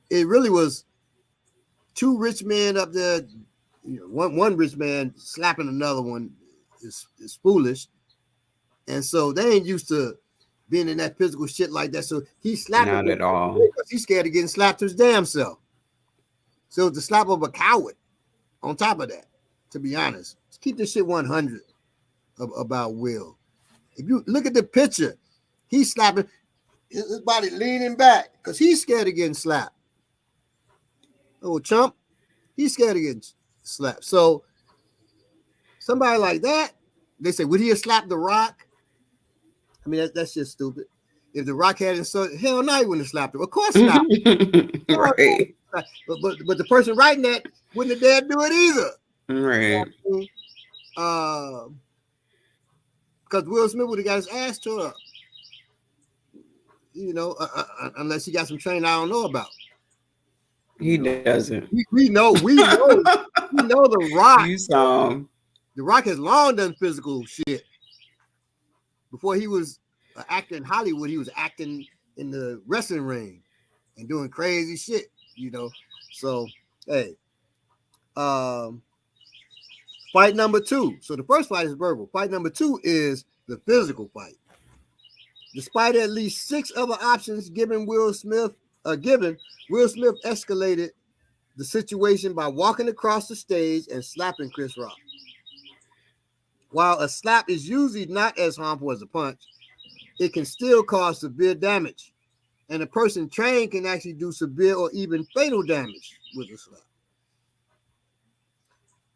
it really was two rich men up there. You know, one rich man slapping another one is foolish, and so they ain't used to being in that physical shit like that. So he's slapping Not at all. because he's scared of getting slapped to his damn self. So it's the slap of a coward. On top of that, to be honest, let's keep this shit 100 about Will. If you look at the picture, he's slapping his body leaning back because he's scared of getting slapped. Oh, chump, he's scared of getting slapped. So somebody like that, they say, would he have slapped The Rock? I mean, that's just stupid. If The Rock had insulted, hell no, he wouldn't have slapped him. Of course not. Right. But the person writing that wouldn't have dared do it either. Right. Because Will Smith would have got his ass tore up. You know, unless he got some training I don't know about. He doesn't. We know The Rock. You saw him. The Rock has long done physical shit. Before he was an actor in Hollywood, he was acting in the wrestling ring and doing crazy shit, you know. So, hey. Fight number 2. So the first fight is verbal. Fight number 2 is the physical fight. Despite at least 6 other options given, Will Smith escalated the situation by walking across the stage and slapping Chris Rock. While a slap is usually not as harmful as a punch, it can still cause severe damage. And a person trained can actually do severe or even fatal damage with a slap.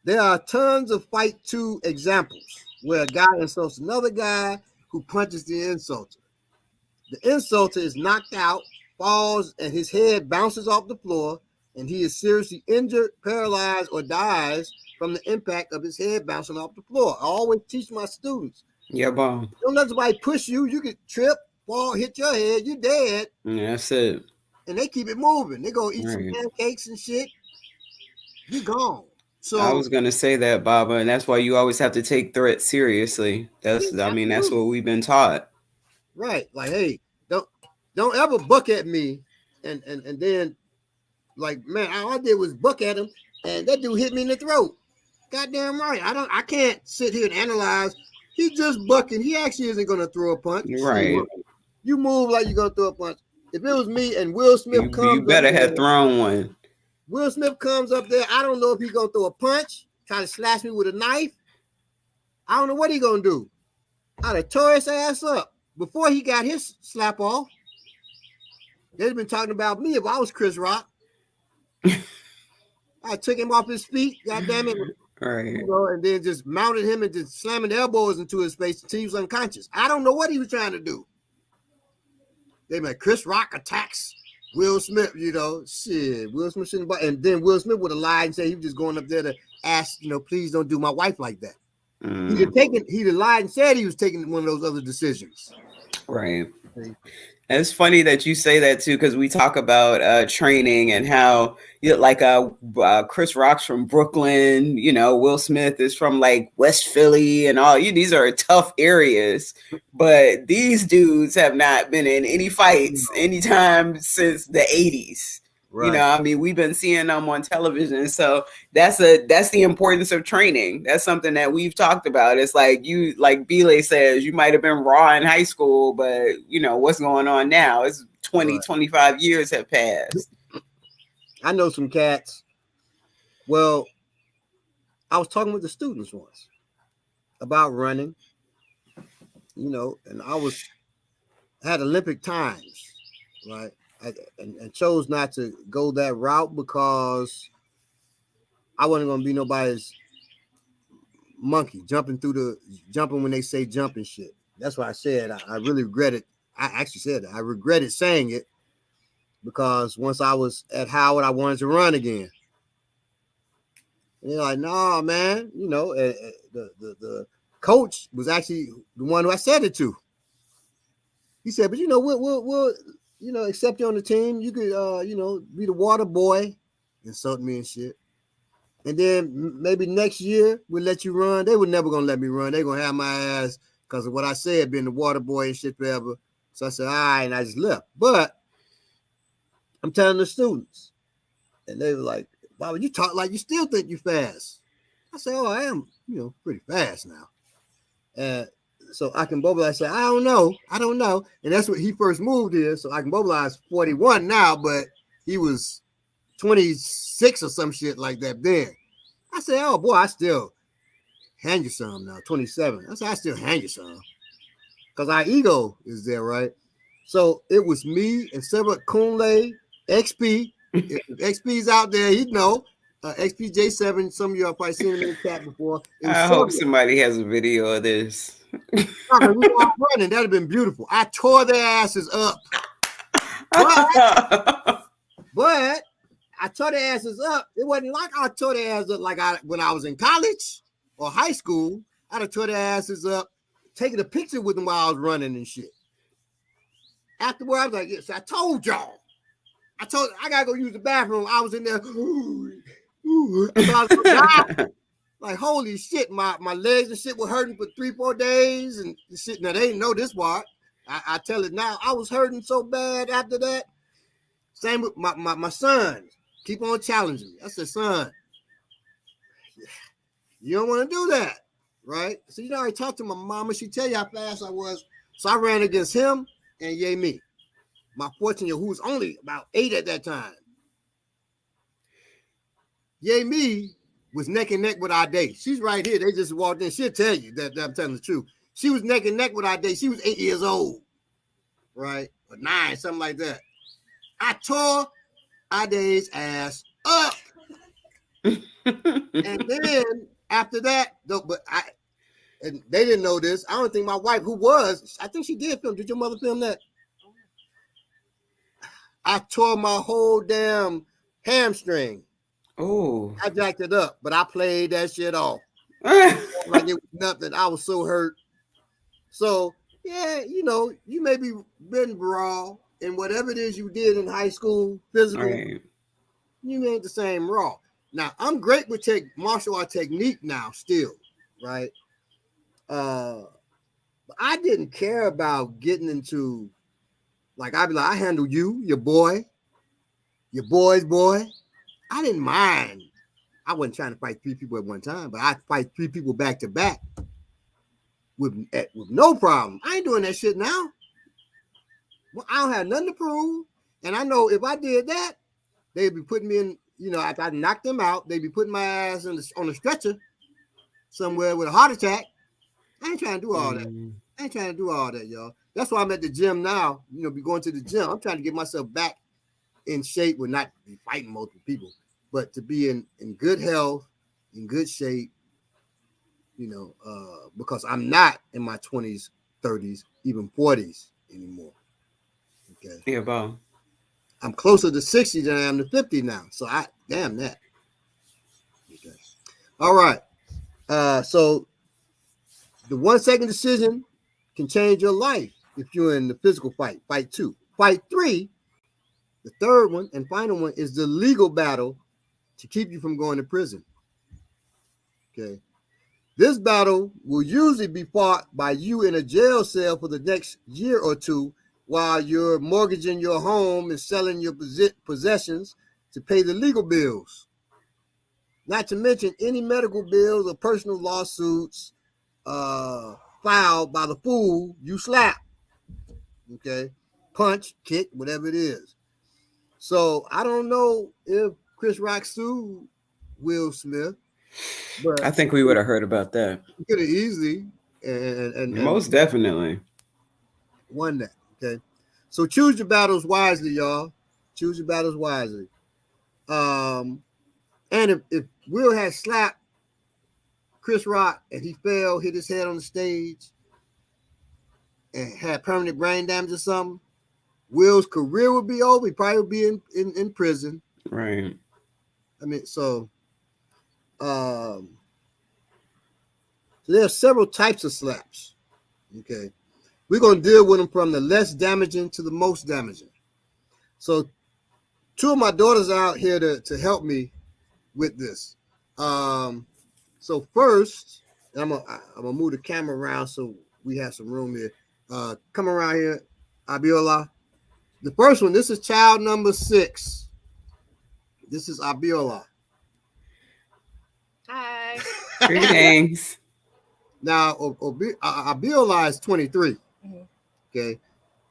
There are tons of Fight 2 examples where a guy insults another guy who punches the insulter. The insulter is knocked out, falls, and his head bounces off the floor, and he is seriously injured, paralyzed, or dies from the impact of his head bouncing off the floor. I always teach my students. Yeah, bomb. Don't let somebody push you. You could trip, fall, hit your head, you're dead. Yeah, that's it. And they keep it moving. They go eat some pancakes and shit. You're gone. So I was gonna say that, Baba, and that's why you always have to take threats seriously. That's what we've been taught. Right. Like, hey, don't ever buck at me and then like, man, all I did was buck at him and that dude hit me in the throat. Goddamn right. I can't sit here and analyze. He's just bucking. He actually isn't gonna throw a punch. Right. You move like you're gonna throw a punch. If it was me and Will Smith you better have thrown one. Will Smith comes up there. I don't know if he's gonna throw a punch, try to slash me with a knife. I don't know what he's gonna do. I'd have tore his ass up before he got his slap off. They've been talking about me if I was Chris Rock. I took him off his feet, goddamn it. Right. You know, and then just mounted him and just slamming elbows into his face until he was unconscious. I don't know what he was trying to do. They like Chris Rock attacks Will Smith, you know, shit. Will Smith shouldn't, and then Will Smith would have lied and said he was just going up there to ask, you know, please don't do my wife like that. He'd have lied and said he was taking one of those other decisions. Right. And it's funny that you say that too, because we talk about training and how Chris Rock's from Brooklyn, you know, Will Smith is from like West Philly and all. These are tough areas, but these dudes have not been in any fights anytime since the 80s. Right. You know, I mean, we've been seeing them on television. So that's the importance of training. That's something that we've talked about. It's like like Bele says, you might have been raw in high school, but you know, what's going on now? It's 20, 25 years have passed. I know some cats Well, I was talking with the students once about running, and I had Olympic times, right? And chose not to go that route because I wasn't going to be nobody's monkey jumping when they say jump and shit. That's why I said I really regretted. I actually said that. I regretted saying it because once I was at Howard, I wanted to run again. And they're like, "Nah, man." The coach was actually the one who I said it to. He said, "But we'll accept you on the team. You could be the water boy," insulting me and shit. And then maybe next year we'll let you run. They were never gonna let me run. They're gonna have my ass because of what I said, being the water boy and shit forever. So I said, all right, and I just left. But I'm telling the students, and they were like, Bobby, you talk like you still think you're fast. I said, oh, I am, pretty fast now. And so I can mobilize. I said, I don't know. And that's what he first moved here. So I can mobilize 41 now, but he was 26 or some shit like that then. I said, oh boy, I still hand you some now, 27. I said, I still hand you some. Because our ego is there, right? So it was me and several Kunle, XP. If XP's out there, he'd know. XPJ7, some of you have probably seen him in the chat before. It was I hope somebody has a video of this. we were running. That'd have been beautiful. I tore their asses up. But I tore their asses up. It wasn't like I tore their asses up like when I was in college or high school. I'd have tore their asses up, taking a picture with them while I was running and shit. Afterward, I was like, yes, I told y'all. I gotta go use the bathroom. I was in there. Like, holy shit, my legs and shit were hurting for 3-4 days and shit. Now, they didn't know this part. I tell it now. I was hurting so bad after that. Same with my son. Keep on challenging me. I said, son, you don't want to do that, right? So you already talked to my mama. She tell you how fast I was. So I ran against him and yay me. My 14-year-old, who was only about 8 at that time. Yay me was neck and neck with our day. She's right here. They just walked in. She'll tell you that I'm telling the truth. She was neck and neck with our day. She was 8 years old, right? Or 9, something like that. I tore Ade's ass up. And then after that, and they didn't know this. I don't think my wife, I think she did film. Did your mother film that? I tore my whole damn hamstring. Oh. I jacked it up, but I played that shit off. Like it was nothing. I was so hurt. So, yeah, you may be been raw in whatever it is you did in high school, physical. Right. You ain't the same raw. Now, I'm great with martial art technique now still, right? But I didn't care about getting into, like, I'd be like, I handle you, your boy's boy. I didn't mind. I wasn't trying to fight 3 people at one time, but I'd fight 3 people back to back with no problem. I ain't doing that shit now. Well, I don't have nothing to prove. And I know if I did that, they'd be putting me in, after I knocked them out, they'd be putting my ass on a stretcher somewhere with a heart attack. I ain't trying to do all that. I ain't trying to do all that, y'all. That's why I'm at the gym now, be going to the gym. I'm trying to get myself back in shape, with not be fighting multiple people, but to be in good health, in good shape, because I'm not in my 20s, 30s, even 40s anymore. Okay. Yeah, Bob. I'm closer to 60 than I am to 50 now. So damn that. Okay. All right. So the 1-second decision can change your life if you're in the physical fight. Fight 2. Fight 3. The third one and final one is the legal battle to keep you from going to prison. Okay. This battle will usually be fought by you in a jail cell for the next year or 2 while you're mortgaging your home and selling your possessions to pay the legal bills. Not to mention any medical bills or personal lawsuits filed by the fool you slap. Okay. Punch, kick, whatever it is. So I don't know if Chris Rock sued Will Smith, but I think we would have heard about that. you could have easily and Most definitely. won that. Okay, so choose your battles wisely, y'all. Choose your battles wisely. Um, and if Will had slapped Chris Rock and he fell, hit his head on the stage, and had permanent brain damage or something, Will's career would be over. He probably would be in prison. Right. I mean, um, so there are several types of slaps. Okay, we're gonna deal with them from the less damaging to the most damaging. So two of my daughters are out here to help me with this. So first, and I'm gonna move the camera around so we have some room here. Come around here, Abiola. The first one, this is child number 6. This is Abiola. Hi. Greetings. Now, Abiola is 23. Mm-hmm. Okay.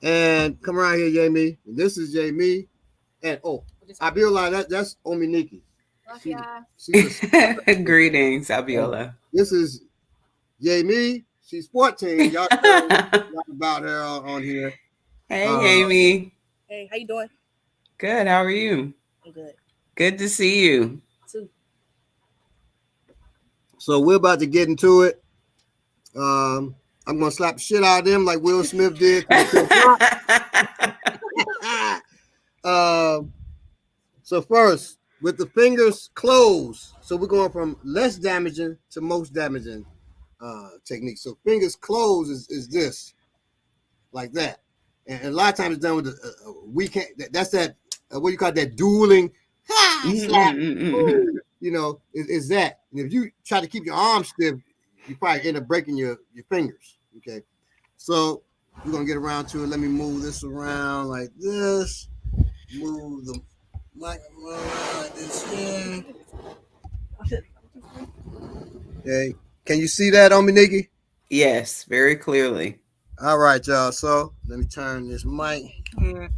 And come around here, Jamie. This is Jamie. And Abiola, that's Ominiki. She's Greetings, Abiola. This is Jamie. She's 14. Y'all talk about her on here. Hey, Amy. Hey, how you doing? Good. How are you? I'm good. Good to see you. Too. So we're about to get into it. I'm gonna slap the shit out of them like Will Smith did. So first, with the fingers closed, so we're going from less damaging to most damaging technique. So fingers closed is this, like that, and a lot of times it's done with the we can't. That's that what you call that dueling slap. You know, is that? And if you try to keep your arms stiff, you probably end up breaking your fingers. Okay, so we're gonna get around to it. Let me move this around like this. Move the microphone around like this here. Okay, can you see that on me, Nikki? Yes, very clearly. All right, y'all. So let me turn this mic here.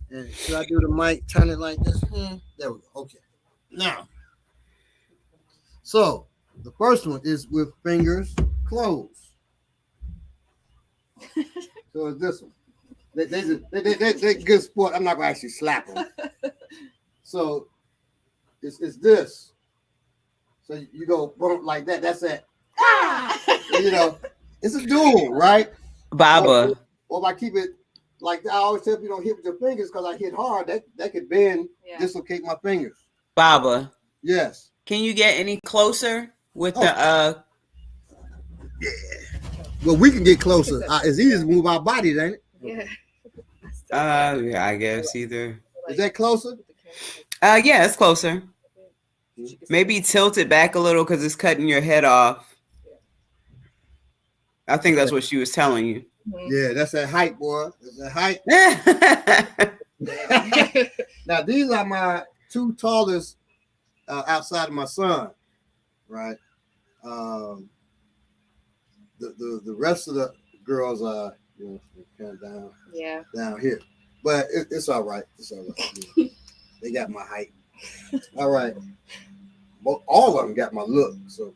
And should I do the mic? Turn it like this here. There we go. Okay. Now, so the first one is with fingers closed. So it's this one. They're good sport. I'm not gonna actually slap them. So it's this. So you go like that. That's it. You know, it's a duel, right? Baba. Or if I keep it like I always tell people, don't hit with your fingers because I hit hard. That could bend, dislocate my fingers. Baba. Yes. Can you get any closer with the Yeah. Well, we can get closer. It's easy to move our bodies, ain't it? Yeah. Yeah, I guess either. Is that closer? Yeah, it's closer. Maybe tilt it back a little because it's cutting your head off. I think that's what she was telling you. Yeah, that's that height, boy. That's that height. Now, these are my two tallest outside of my son, right? The rest of the girls are, kind of down here, but it's all right. It's all right. They got my height. All right. All of them got my look. So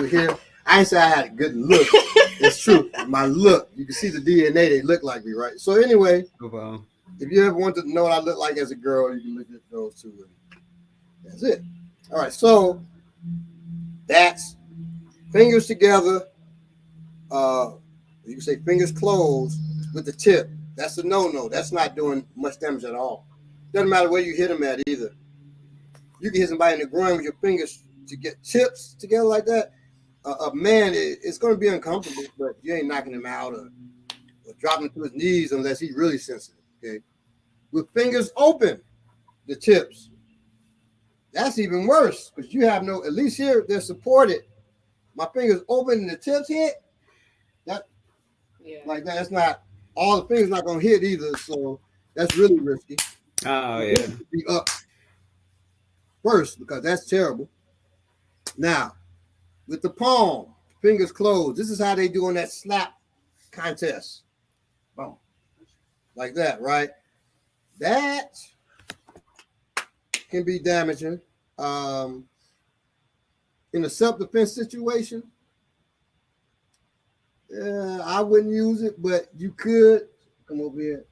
here, I ain't say I had a good look. It's true. My look. You can see the DNA. They look like me, right? So anyway, if you ever want to know what I look like as a girl, you can look at those two. That's it. All right. So that's fingers together. You can say fingers closed with the tip. That's a no-no. That's not doing much damage at all. Doesn't matter where you hit them at either. You can hit somebody in the groin with your fingers to get tips together like that. Man, it's going to be uncomfortable, but you ain't knocking him out or dropping him to his knees unless he's really sensitive. Okay, with fingers open, the tips. That's even worse because you have no. At least here they're supported. My fingers open and the tips hit. Like that. That's not all the fingers not going to hit either. So that's really risky. Oh yeah. Be up first because that's terrible. Now, with the palm, fingers closed. This is how they do on that slap contest. Boom. Like that, right? That can be damaging. in a self-defense situation, I wouldn't use it, but you could. Come over here.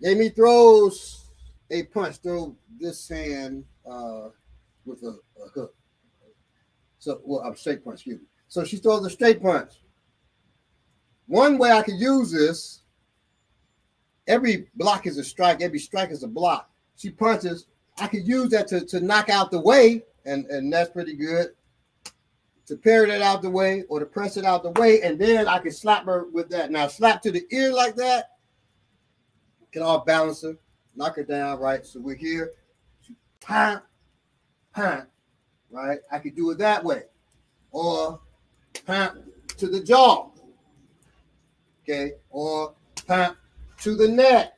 Jamie throws a punch. Throw this hand with a hook. So, well, a straight punch, excuse me. So she throws a straight punch. One way I could use this, every block is a strike, every strike is a block. She punches. I could use that to knock out the way, and that's pretty good. To parry that out the way or to press it out the way, and then I can slap her with that. Now, slap to the ear like that, can all balance her, knock her down, right? So we're here. Pam, pam, right? I could do it that way. Or pam to the jaw. Okay, or pam to the neck.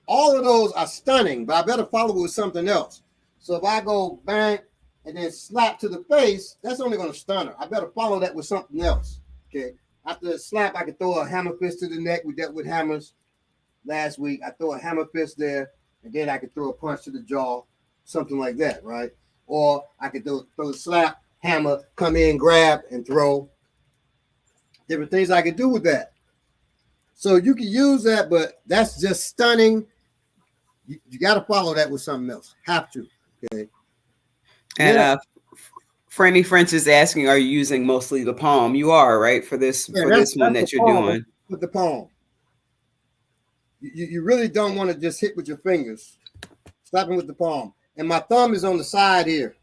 All of those are stunning, but I better follow with something else. So if I go bang and then slap to the face, that's only going to stun her. I better follow that with something else. Okay, after the slap, I can throw a hammer fist to the neck. We dealt with hammers last week. I throw a hammer fist there, and then I could throw a punch to the jaw, something like that, right? Or I could throw a slap, hammer, come in, grab, and throw. Different things I can do with that. So you can use that, but that's just stunning. You got to follow that with something else. Have to. Okay. And Franny French is asking, are you using mostly the palm? You are, right? For this one that you're doing. With the palm. You really don't want to just hit with your fingers. Slapping with the palm. And my thumb is on the side here.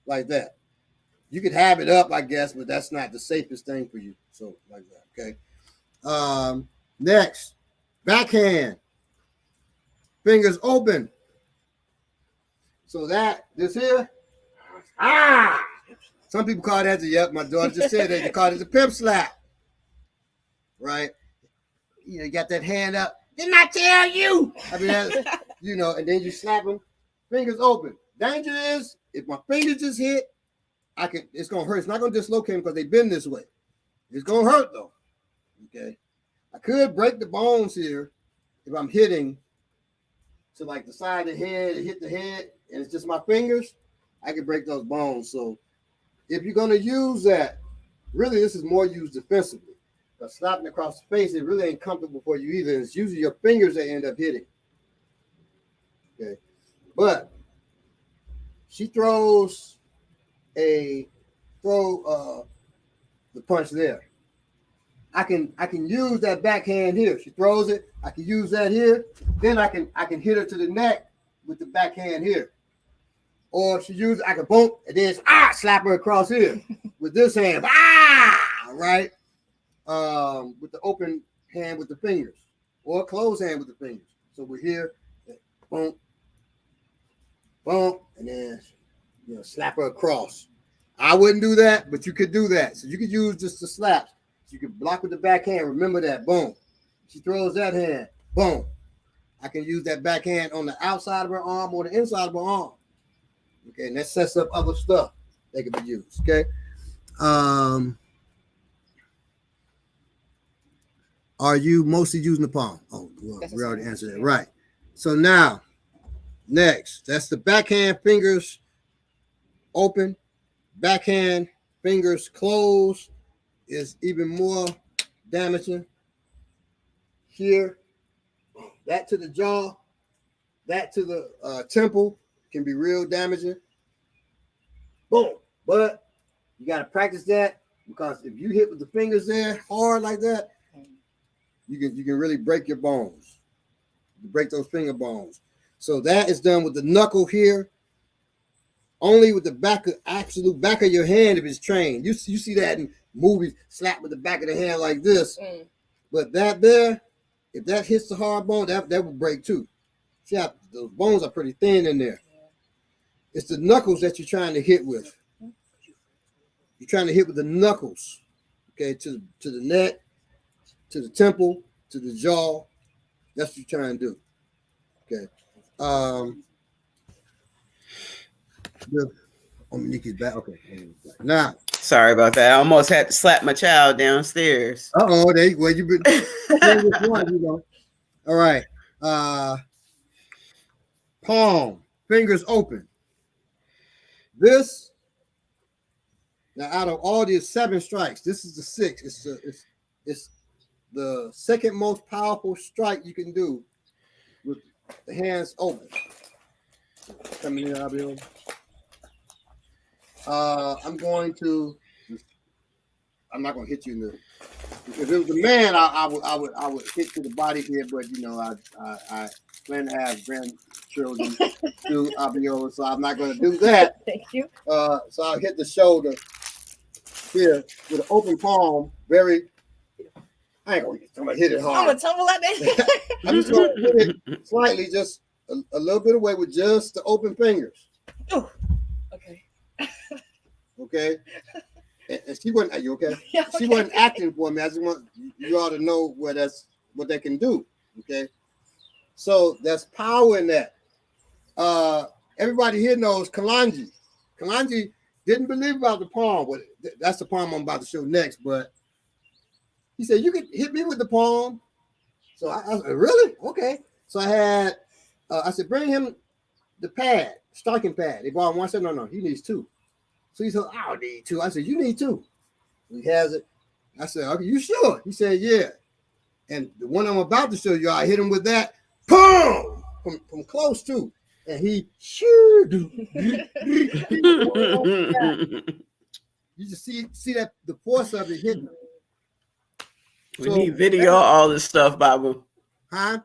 Like that. You could have it up, I guess, but that's not the safest thing for you. So like that, okay? Next, backhand. Fingers open. So this here. Some people call that my daughter just said that. They call it a pimp slap. Right? You got that hand up. Didn't I tell you? I mean, and then you slap them. Fingers open. Danger is, if my fingers just hit, it's going to hurt. It's not going to dislocate them because they've been this way. It's going to hurt, though. Okay? I could break the bones here if I'm hitting to like the side of the head, hit the head, and it's just my fingers, I can break those bones. So if you're going to use that, really this is more used defensively. But slapping across the face, it really ain't comfortable for you either. It's usually your fingers that end up hitting. Okay. But she throws the punch there. I can use that backhand here. She throws it. I can use that here. Then I can hit her to the neck with the backhand here. Or I can bump and then slap her across here with this hand. Right? With the open hand with the fingers. Or closed hand with the fingers. So we're here. Bump. Bump. And then slap her across. I wouldn't do that, but you could do that. So you could use just the slaps. You can block with the backhand. Remember that. Boom. She throws that hand. Boom. I can use that backhand on the outside of her arm or the inside of her arm. Okay, and that sets up other stuff that can be used. Okay. Are you mostly using the palm? Oh, well, we already answered that. Right. So now, next, that's the backhand fingers open, backhand fingers closed. Is even more damaging. Here, that to the jaw, that to the temple can be real damaging. Boom. But you got to practice that because if you hit with the fingers there hard like that, you can really break your bones. You break those finger bones. So that is done with the knuckle here. Only with the absolute back of your hand if it's trained. You see that in movies, slap with the back of the hand like this. But that there, if that hits the hard bone, that will break too. See how those bones are pretty thin in there. It's the knuckles that you're trying to hit with. You're trying to hit with the knuckles, okay, to the neck, to the temple, to the jaw. That's what you're trying to do. Okay. Nikki's back. Okay. Now. Sorry about that. I almost had to slap my child downstairs. There you go. You've been All right. Palm, fingers open. This now out of all these 7 strikes, this is the 6th. It's the second most powerful strike you can do with the hands open. Coming in, I'll be on. I'm not going to hit you in the. If it was a man, I would hit to the body here, but you know I plan to have grandchildren do Abiola, so I'm not going to do that. Thank you. So I'll hit the shoulder here with an open palm. Very. I ain't gonna hit it hard. I'm gonna tumble like that. I'm just gonna hit it slightly, just a little bit away with just the open fingers. Ooh. Okay. Okay. And she wasn't. Are you okay? Yeah, okay. She wasn't acting for me. I just want you all to know what they can do. Okay. So there's power in that. Everybody here knows Kalanji. Kalanji didn't believe about the palm. But that's the palm I'm about to show next. But he said, you can hit me with the palm. So I said, really? Okay. So I said, bring him the pad, striking pad. They bought one. I said, no, he needs 2. So he said, I don't need 2. I said, you need 2. He has it. I said, okay, you sure? He said, yeah. And the one I'm about to show you, I hit him with that, boom, from close to. And he, you just see that the force of it hitting. We need video of all this stuff, Babu. Huh?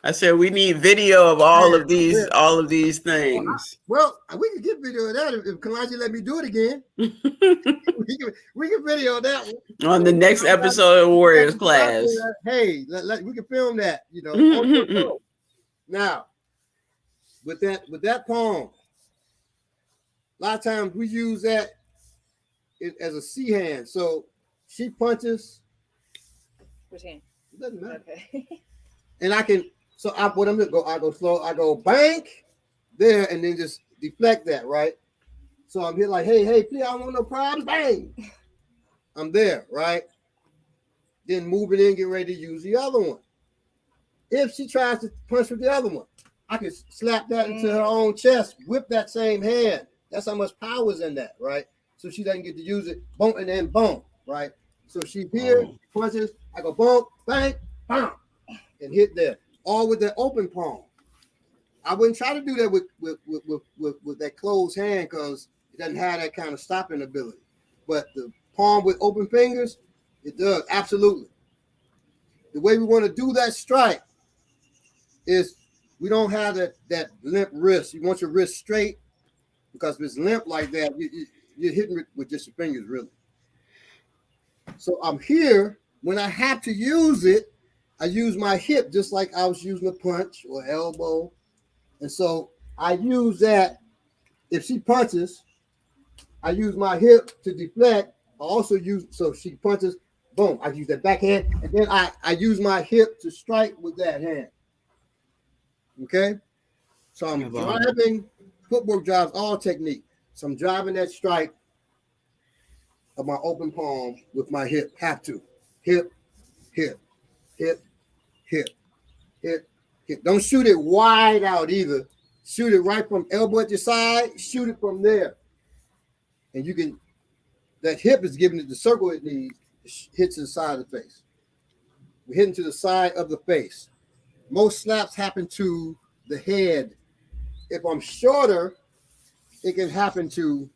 I said we need video of all of these things. Well, we can get video of that if Kalanji let me do it again. we can video that one. On the next episode of Warriors Class. Hey, we can film that, you know. Now, with that palm, a lot of times we use that as a C hand. So she punches. Which hand? It doesn't matter. Okay. And I can. So what I'm gonna go, I go slow, I go bank there and then just deflect that, right? So I'm here like, hey, please, I don't want no problem. Bang. I'm there, right? Then moving in, get ready to use the other one. If she tries to punch with the other one, I can slap that into her own chest, whip that same hand. That's how much power is in that, right? So she doesn't get to use it, boom, and then boom, right? So she here, punches, I go boom, bang, bam, and hit there. All with the open palm. I wouldn't try to do that with that closed hand because it doesn't have that kind of stopping ability. But the palm with open fingers, it does, absolutely. The way we want to do that strike is we don't have that limp wrist. You want your wrist straight because if it's limp like that, you're hitting with just your fingers, really. So I'm here. When I have to use it, I use my hip just like I was using a punch or elbow. And so I use that. If she punches, I use my hip to deflect. I also use, so she punches, boom, I use that backhand. And then I use my hip to strike with that hand. Okay? So I'm driving, footwork drives all technique. So I'm driving that strike of my open palm with my hip. Have to. Hip, hip, hip, hip, hip, hip. Don't shoot it wide out either. Shoot it right from elbow at your side. Shoot it from there. And you can, that hip is giving it the circle it needs. It hits the side of the face. We're hitting to the side of the face. Most slaps happen to the head. If I'm shorter, it can happen to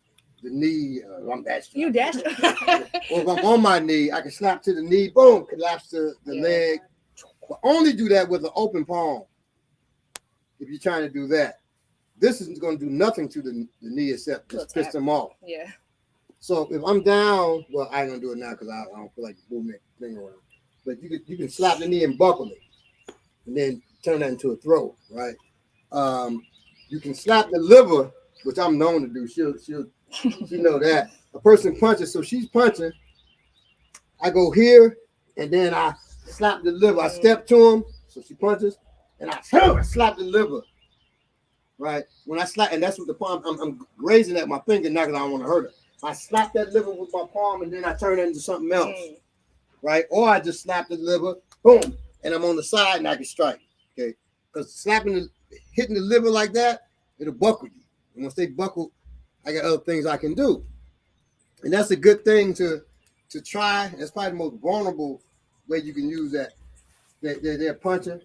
the knee. I'm dashed. You dashed. Or if I'm on my knee, I can slap to the knee, boom, collapse to the leg. But only do that with an open palm if you're trying to do that. This isn't going to do nothing to the knee except just piss them off. Yeah. So if I'm down, well, I ain't going to do it now because I don't feel like moving that thing around. But you can slap the knee and buckle it and then turn that into a throw, right? You can slap the liver, which I'm known to do. She know that. A person punches, so she's punching. I go here, and then I slap the liver. I step to him, so she punches, and I slap the liver. Right? When I slap, and that's with the palm, I'm grazing at my finger now because I don't want to hurt her. I slap that liver with my palm, and then I turn it into something else. Right? Or I just slap the liver, boom, and I'm on the side, and I can strike. Okay? Because hitting the liver like that, it'll buckle you. And once they buckle, I got other things I can do. And that's a good thing to try. That's probably the most vulnerable way you can use that. They're punching.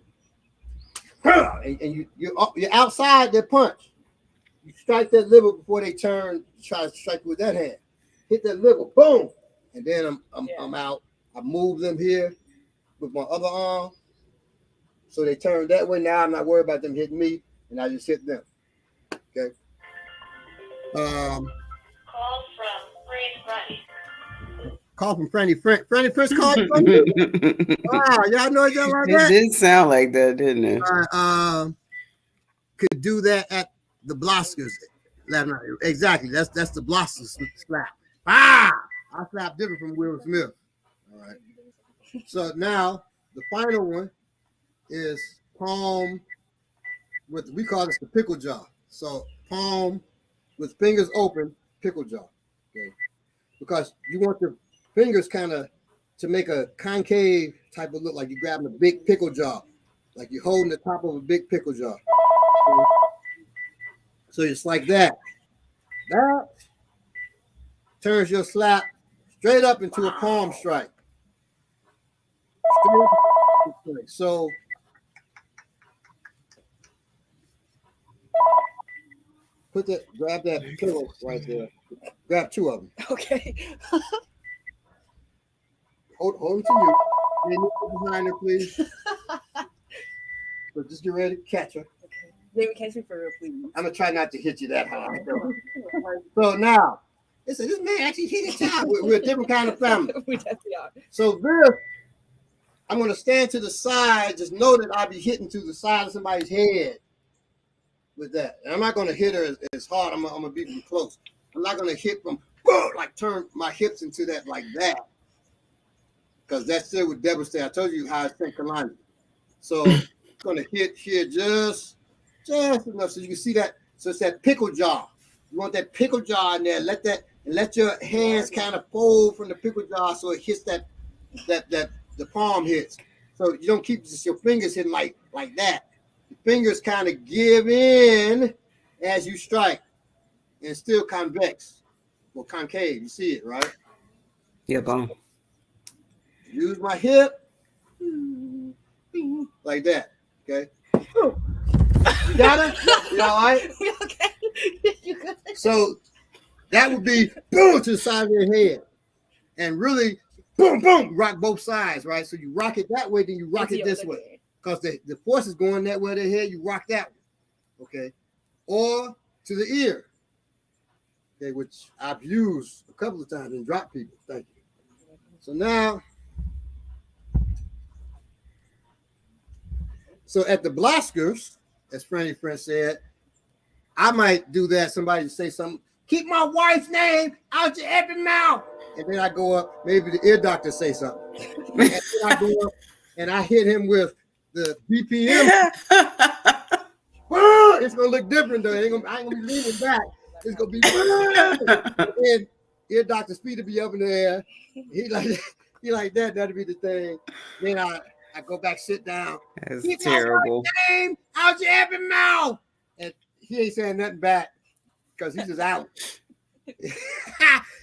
And you're outside their punch. You strike that liver before they turn, try to strike with that hand. Hit that liver, boom. And then I'm out. I move them here with my other arm. So they turn that way. Now I'm not worried about them hitting me, and I just hit them. Okay. Call from Franny. Franny Prince called you. Wow, y'all know each other like that? It did sound like that, didn't it? Could do that at the Bloskers. Exactly. That's the Bloskers slap. I slap different from Will Smith. All right. So now the final one is palm with, we call this the pickle jaw. So palm with fingers open, pickle jaw. Okay. Because you want the fingers kind of to make a concave type of look, like you're grabbing a big pickle jaw, like you're holding the top of a big pickle jaw. So it's like that. That turns your slap straight up into a palm strike. So grab that pillow right there. Grab two of them. Okay. Hold them to you. And you get behind her, please. So just get ready to catch her. Okay. David, catch me for real, please. I'm gonna try not to hit you that hard. So now, this man actually hit a child. We're a different kind of family. We definitely are. So this, I'm gonna stand to the side. Just know that I'll be hitting to the side of somebody's head with that. And I'm not gonna hit her as hard. I'm gonna be from close. I'm not gonna hit from like turn my hips into that like that, because that still would devastate. I told you how it's Kalani. So I'm gonna hit here just enough so you can see that. So it's that pickle jaw. You want that pickle jaw in there. Let your hands kind of fold from the pickle jaw so it hits that the palm hits. So you don't keep just your fingers hitting like that. The fingers kind of give in as you strike, and still convex or concave. You see it, right? Yeah, boom. Use my hip like that. Okay. You got it? You all right? Okay. You good? So that would be boom to the side of your head. And really, boom, boom, rock both sides, right? So you rock it that way, then you rock it this way. Because the force is going that way to the head, you rock that way. Okay. Or to the ear. Okay, which I've used a couple of times and dropped people. Thank you. So now, so at the Bloskers, as Franny Prince said, I might do that. Somebody say something, keep my wife's name out your effing mouth. And then I go up, maybe the ear doctor say something. And then I go up and I hit him with the BPM. It's gonna look different though. I ain't gonna be leaning back. It's gonna be and ear doctor speed to be up in the air. He like that. That'll be the thing. Then I go back, sit down. That's keep terrible. my name out your effing mouth. And he ain't saying nothing back because he's just out.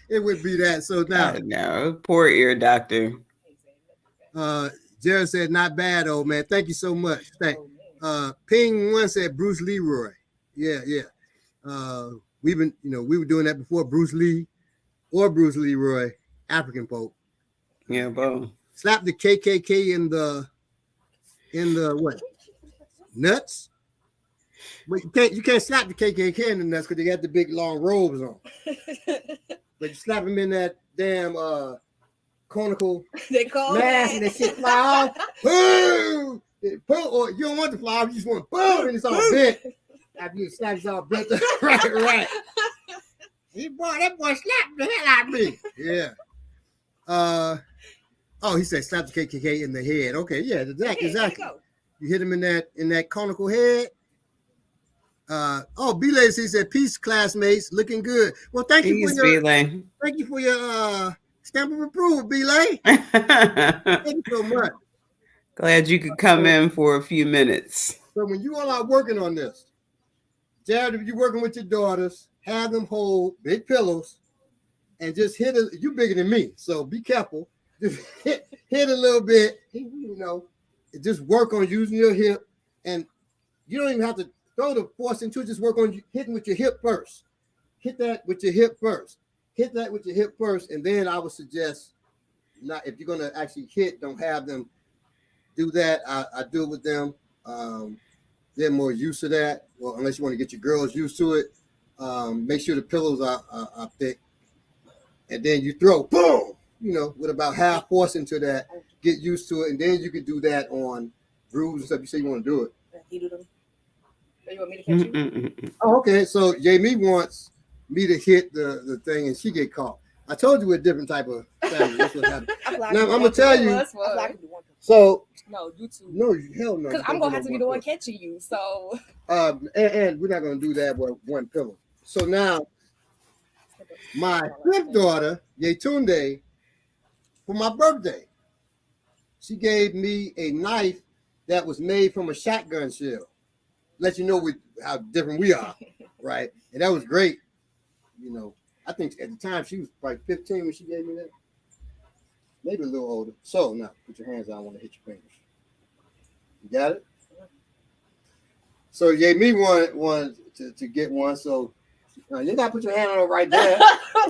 It would be that. So now, no, poor ear doctor. Jared said, "Not bad, old man. Thank you so much." Thank. Ping one said Bruce Leroy. Yeah. We were doing that before Bruce Lee or Bruce Leroy, African folk. Yeah, boom. Slap the KKK in the what? Nuts. But you can't slap the KKK in the nuts because they got the big long robes on. But you slap them in that damn conical mask and that shit fly off. Boom! Or you don't want to fly off, you just want boom, and it's all bent. After you slap, it's all bent. Right. That boy slapped the hell out of me. Yeah. He said slap the KKK in the head. Okay, yeah, exactly. You hit him in that conical head. B-Lady said, peace, classmates, looking good. Well, thank you for your stamp of approval, B-Lady. Thank you so much. Glad you could come in for a few minutes. So when you all are working on this, Jared, if you're working with your daughters, have them hold big pillows and just hit it. You bigger than me, so be careful. Just hit a little bit, you know. Just work on using your hip, and you don't even have to throw the force into it. Just work on hitting with your hip first. Hit that with your hip first. Hit that with your hip first, and then I would suggest not if you're gonna actually hit, don't have them do that. I do it with them. They're more used to that. Well, unless you want to get your girls used to it. Make sure the pillows are thick, and then you throw boom. You know, with about half force into that. Get used to it, and then you can do that on grooves and stuff. You say you want to do it. You do them. So you want me to catch you? Oh, okay. So Jamie wants me to hit the thing, and she get caught. I told you a different type of thing. That's what happened. Now I'm gonna tell you. So no, you two. No, hell no. Because I'm gonna have to be the one catching you. So. And we're not gonna do that with one pillow. So now, my fifth daughter, Yetunde, for my birthday, she gave me a knife that was made from a shotgun shell. Let you know how different we are, right? And that was great. You know, I think at the time she was probably 15 when she gave me that. Maybe a little older. So now, put your hands out. I want to hit your fingers. You got it? So you gave me one to get one. So you got to put your hand on it right there. I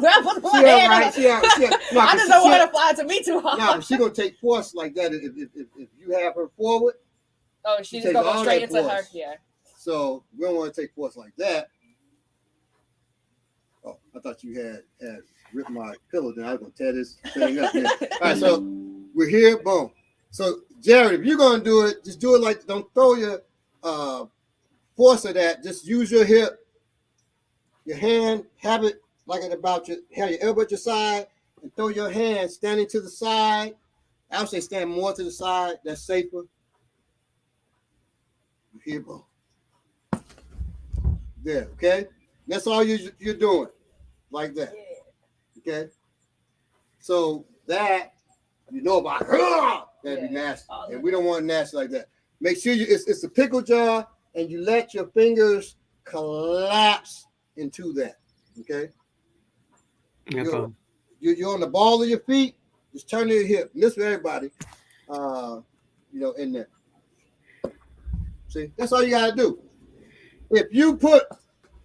just don't want her to fly to me too hard. No, but she's going to take force like that if you have her forward. Oh, she's just going to go straight into her. Yeah. So we don't want to take force like that. Oh, I thought you had ripped my pillow down. I was going to tear this thing up. Yeah. All right, so we're here. Boom. So, Jared, if you're going to do it, just do it like, don't throw your force of that. Just use your hip, your hand, have it like it about your, have your elbow at your side, and throw your hand standing to the side. I would say stand more to the side. That's safer. Here, boom. There, okay? That's all you're doing, like that. Okay? So that, you know about, that'd be nasty. And we don't want nasty like that. Make sure it's a pickle jar, and you let your fingers collapse into that, okay? You're on the ball of your feet, just turn to your hip. And this for everybody, in there. See, that's all you got to do. If you put,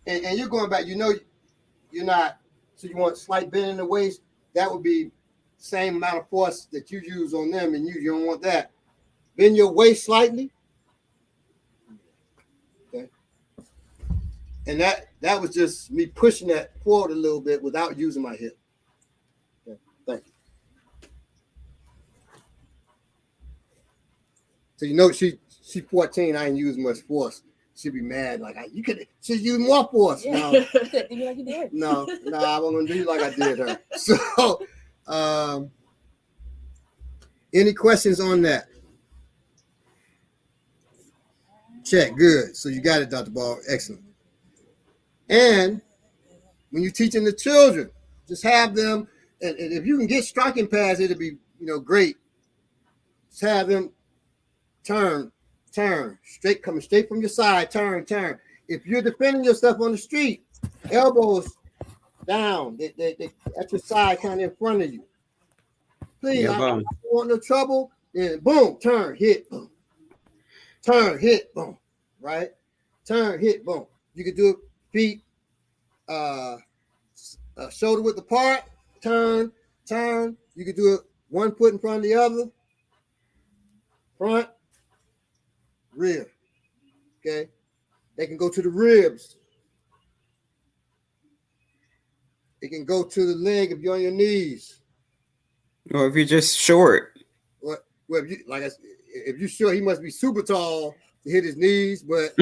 and you're going back, you're not, so you want slight bend in the waist, that would be same amount of force that you use on them, and you don't want that. Bend your waist slightly. Okay. And that was just me pushing that forward a little bit without using my hip. Okay. Thank you. So she's 14, I ain't use much force. She'd be mad, like you could use more force. Yeah. No, I wasn't gonna do like I did her. So any questions on that? Check, good. So you got it, Dr. Ball. Excellent. And when you're teaching the children, just have them, and if you can get striking pads, it'll be great. Just have them turn, coming straight from your side, turn. If you're defending yourself on the street, elbows down, they at your side, kind of in front of you. Please, I don't want no trouble. Then boom, turn, hit, boom. Turn, hit, boom. Right? Turn, hit, boom. You can do it feet, shoulder width apart, turn. You can do it one foot in front of the other. Front, rear. Okay? They can go to the ribs. It can go to the leg if you're on your knees. Or if you're just short. Well, if you're short, he must be super tall to hit his knees. But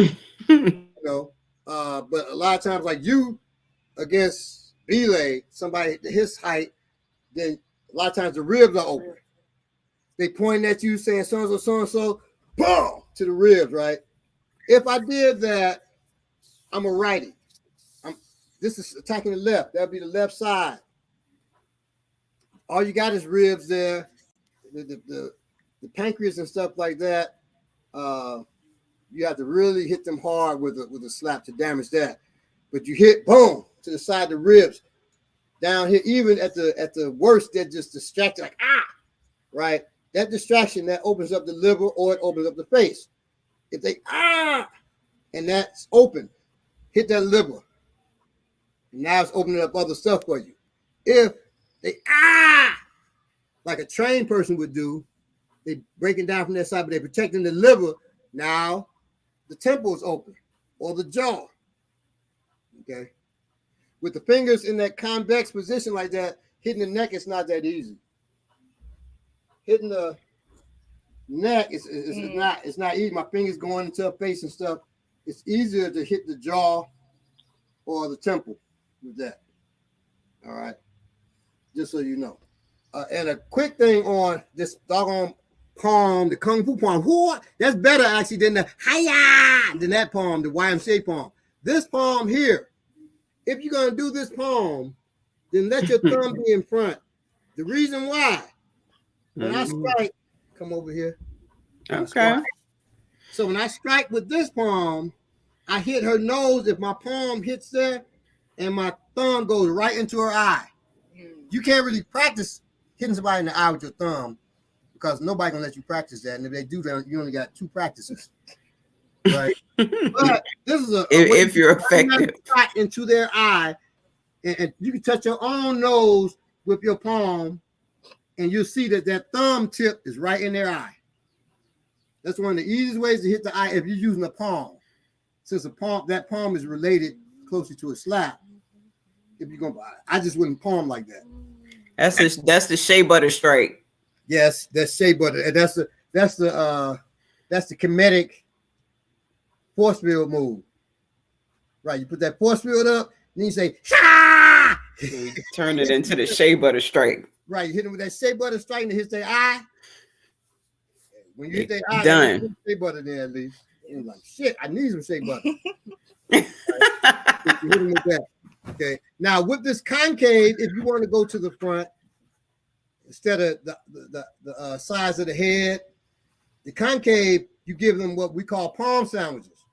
but a lot of times, like you against Belay, somebody his height, then a lot of times the ribs are open. They point at you saying so and so, boom, to the ribs, right? If I did that, I'm a righty. This is attacking the left. That'll be the left side. All you got is ribs there. The pancreas and stuff like that. You have to really hit them hard with a slap to damage that. But you hit boom to the side of the ribs, down here, even at the worst, they're just distracted, like right? That distraction that opens up the liver or it opens up the face. If they and that's open, hit that liver. Now it's opening up other stuff for you. If they like a trained person would do, they breaking down from that side, but they're protecting the liver. Now the temple is open or the jaw. Okay. With the fingers in that convex position like that, hitting the neck is not that easy. Hitting the neck is not easy. My fingers going into her face and stuff. It's easier to hit the jaw or the temple with that. All right. Just so you know. And a quick thing on this doggone palm, the Kung Fu palm. That's better actually than the hiya, than that palm, the YMCA palm. This palm here, if you're going to do this palm, then let your thumb be in front. The reason why, when I strike, come over here. Okay. So when I strike with this palm, I hit her nose. If my palm hits there and my thumb goes right into her eye, you can't really practice hitting somebody in the eye with your thumb because nobody gonna let you practice that. And if they do that, you only got 2 practices. Right? But this is if you're effective into their eye, and you can touch your own nose with your palm, and you'll see that thumb tip is right in their eye. That's one of the easiest ways to hit the eye if you're using a palm. Since that palm is related closely to a slap. If you're gonna, I just wouldn't palm like that. That's the shea butter strike. Yes, that's shea butter, and that's the kinetic force field move. Right, you put that force field up, and you say, "Shah!" You turn it into the shea butter strike. Right, you hit them with that shea butter strike, and it hits their eye. When you hit their eye, done. Shea butter there at least. You're like, shit, I need some shea butter. Right. You hit them with that. Okay. Now with this concave, if you want to go to the front instead of the size of the head, the concave, you give them what we call palm sandwiches.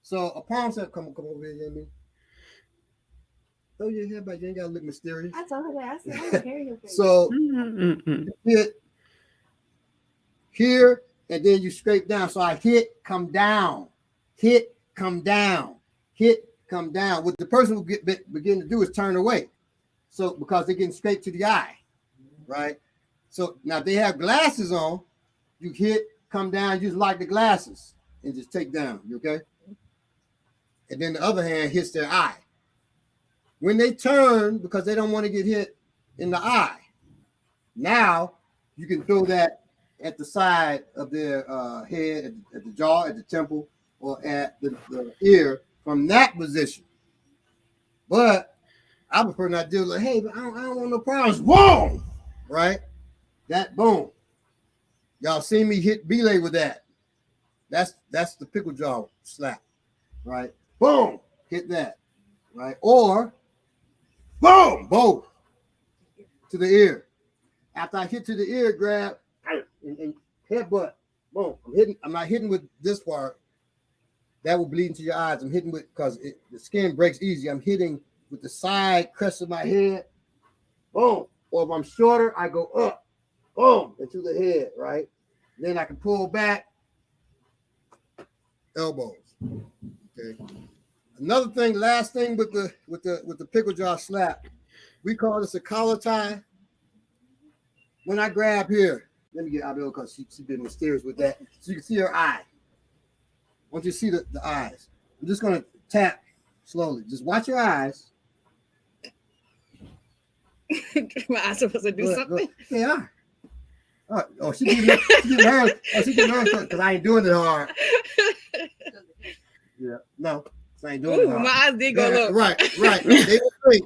So a palm sandwich, come over here, Yemi. Throw your head back. You ain't gotta look mysterious. I told her that. I said, I don't care your face. So hit here, and then you scrape down. So I hit, come down, hit, come down, hit, come down. What the person will begin to do is turn away. So because they're getting straight to the eye, right? So now if they have glasses on, you hit, come down, use like the glasses and just take down. You okay? And then the other hand hits their eye. When they turn, because they don't want to get hit in the eye, now you can throw that at the side of their head, at the jaw, at the temple, or at the ear from that position. But I prefer not to do like, hey, but I don't want no problems. Boom! Right? That boom. Y'all see me hit belay with that. That's the pickle jaw slap. Right? Boom! Hit that. Right? Or boom! Both to the ear. After I hit to the ear, grab and headbutt. Boom. I'm not hitting with this part. That will bleed into your eyes. I'm hitting with, because the skin breaks easy. I'm hitting with the side crest of my head. Boom. Or if I'm shorter, I go up. Boom. Into the head, right? Then I can pull back. Elbows. Okay. Another thing, last thing with the pickle jaw slap, we call this a collar tie. When I grab here, let me get Abel because she's been mysterious with that. So you can see her eye. Once you see the eyes, I'm just gonna tap slowly. Just watch your eyes. My eyes supposed to do something. They are. Oh, she giving hers. Oh, she giving hers because I ain't doing it hard. Yeah, no, I ain't doing it hard. My eyes did go look. Right. They were great.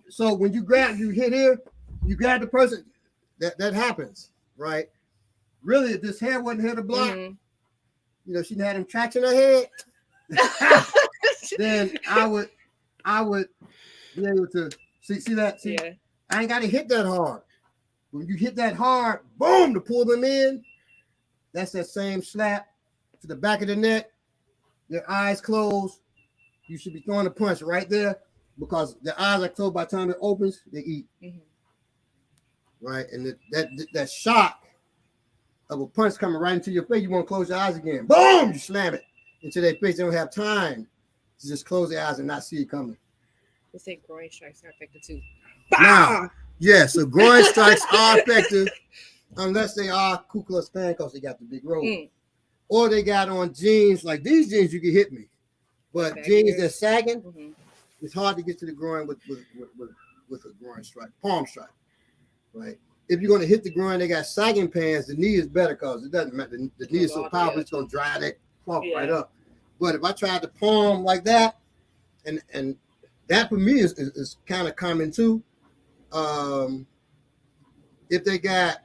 So when you hit here, you grab the person. That happens, right? Really, if this hair wasn't here to block, you know, she didn't have them tracks in her head, then I would be able to see that. See, yeah. I ain't got to hit that hard. When you hit that hard, boom, to pull them in, that's that same slap to the back of the neck, their eyes closed. You should be throwing a punch right there because their eyes are closed. By the time it opens, they eat. Right, and that shock of a punch coming right into your face, you want to close your eyes again. Boom! You slam it into their face. They don't have time to just close their eyes and not see it coming. They say groin strikes are effective too. Now, yeah, so groin strikes are effective unless they are Ku Klux Klan because they got the big robe. Or they got on jeans, like these jeans, you can hit me. But Back jeans here. that's sagging, it's hard to get to the groin with a groin strike, palm strike, right? If you're going to hit the groin, they got sagging pants. The knee is better because it doesn't matter. The knee is so powerful, it's going to dry that cloth right up. But if I tried to palm like that, and that for me is kind of common too. If they got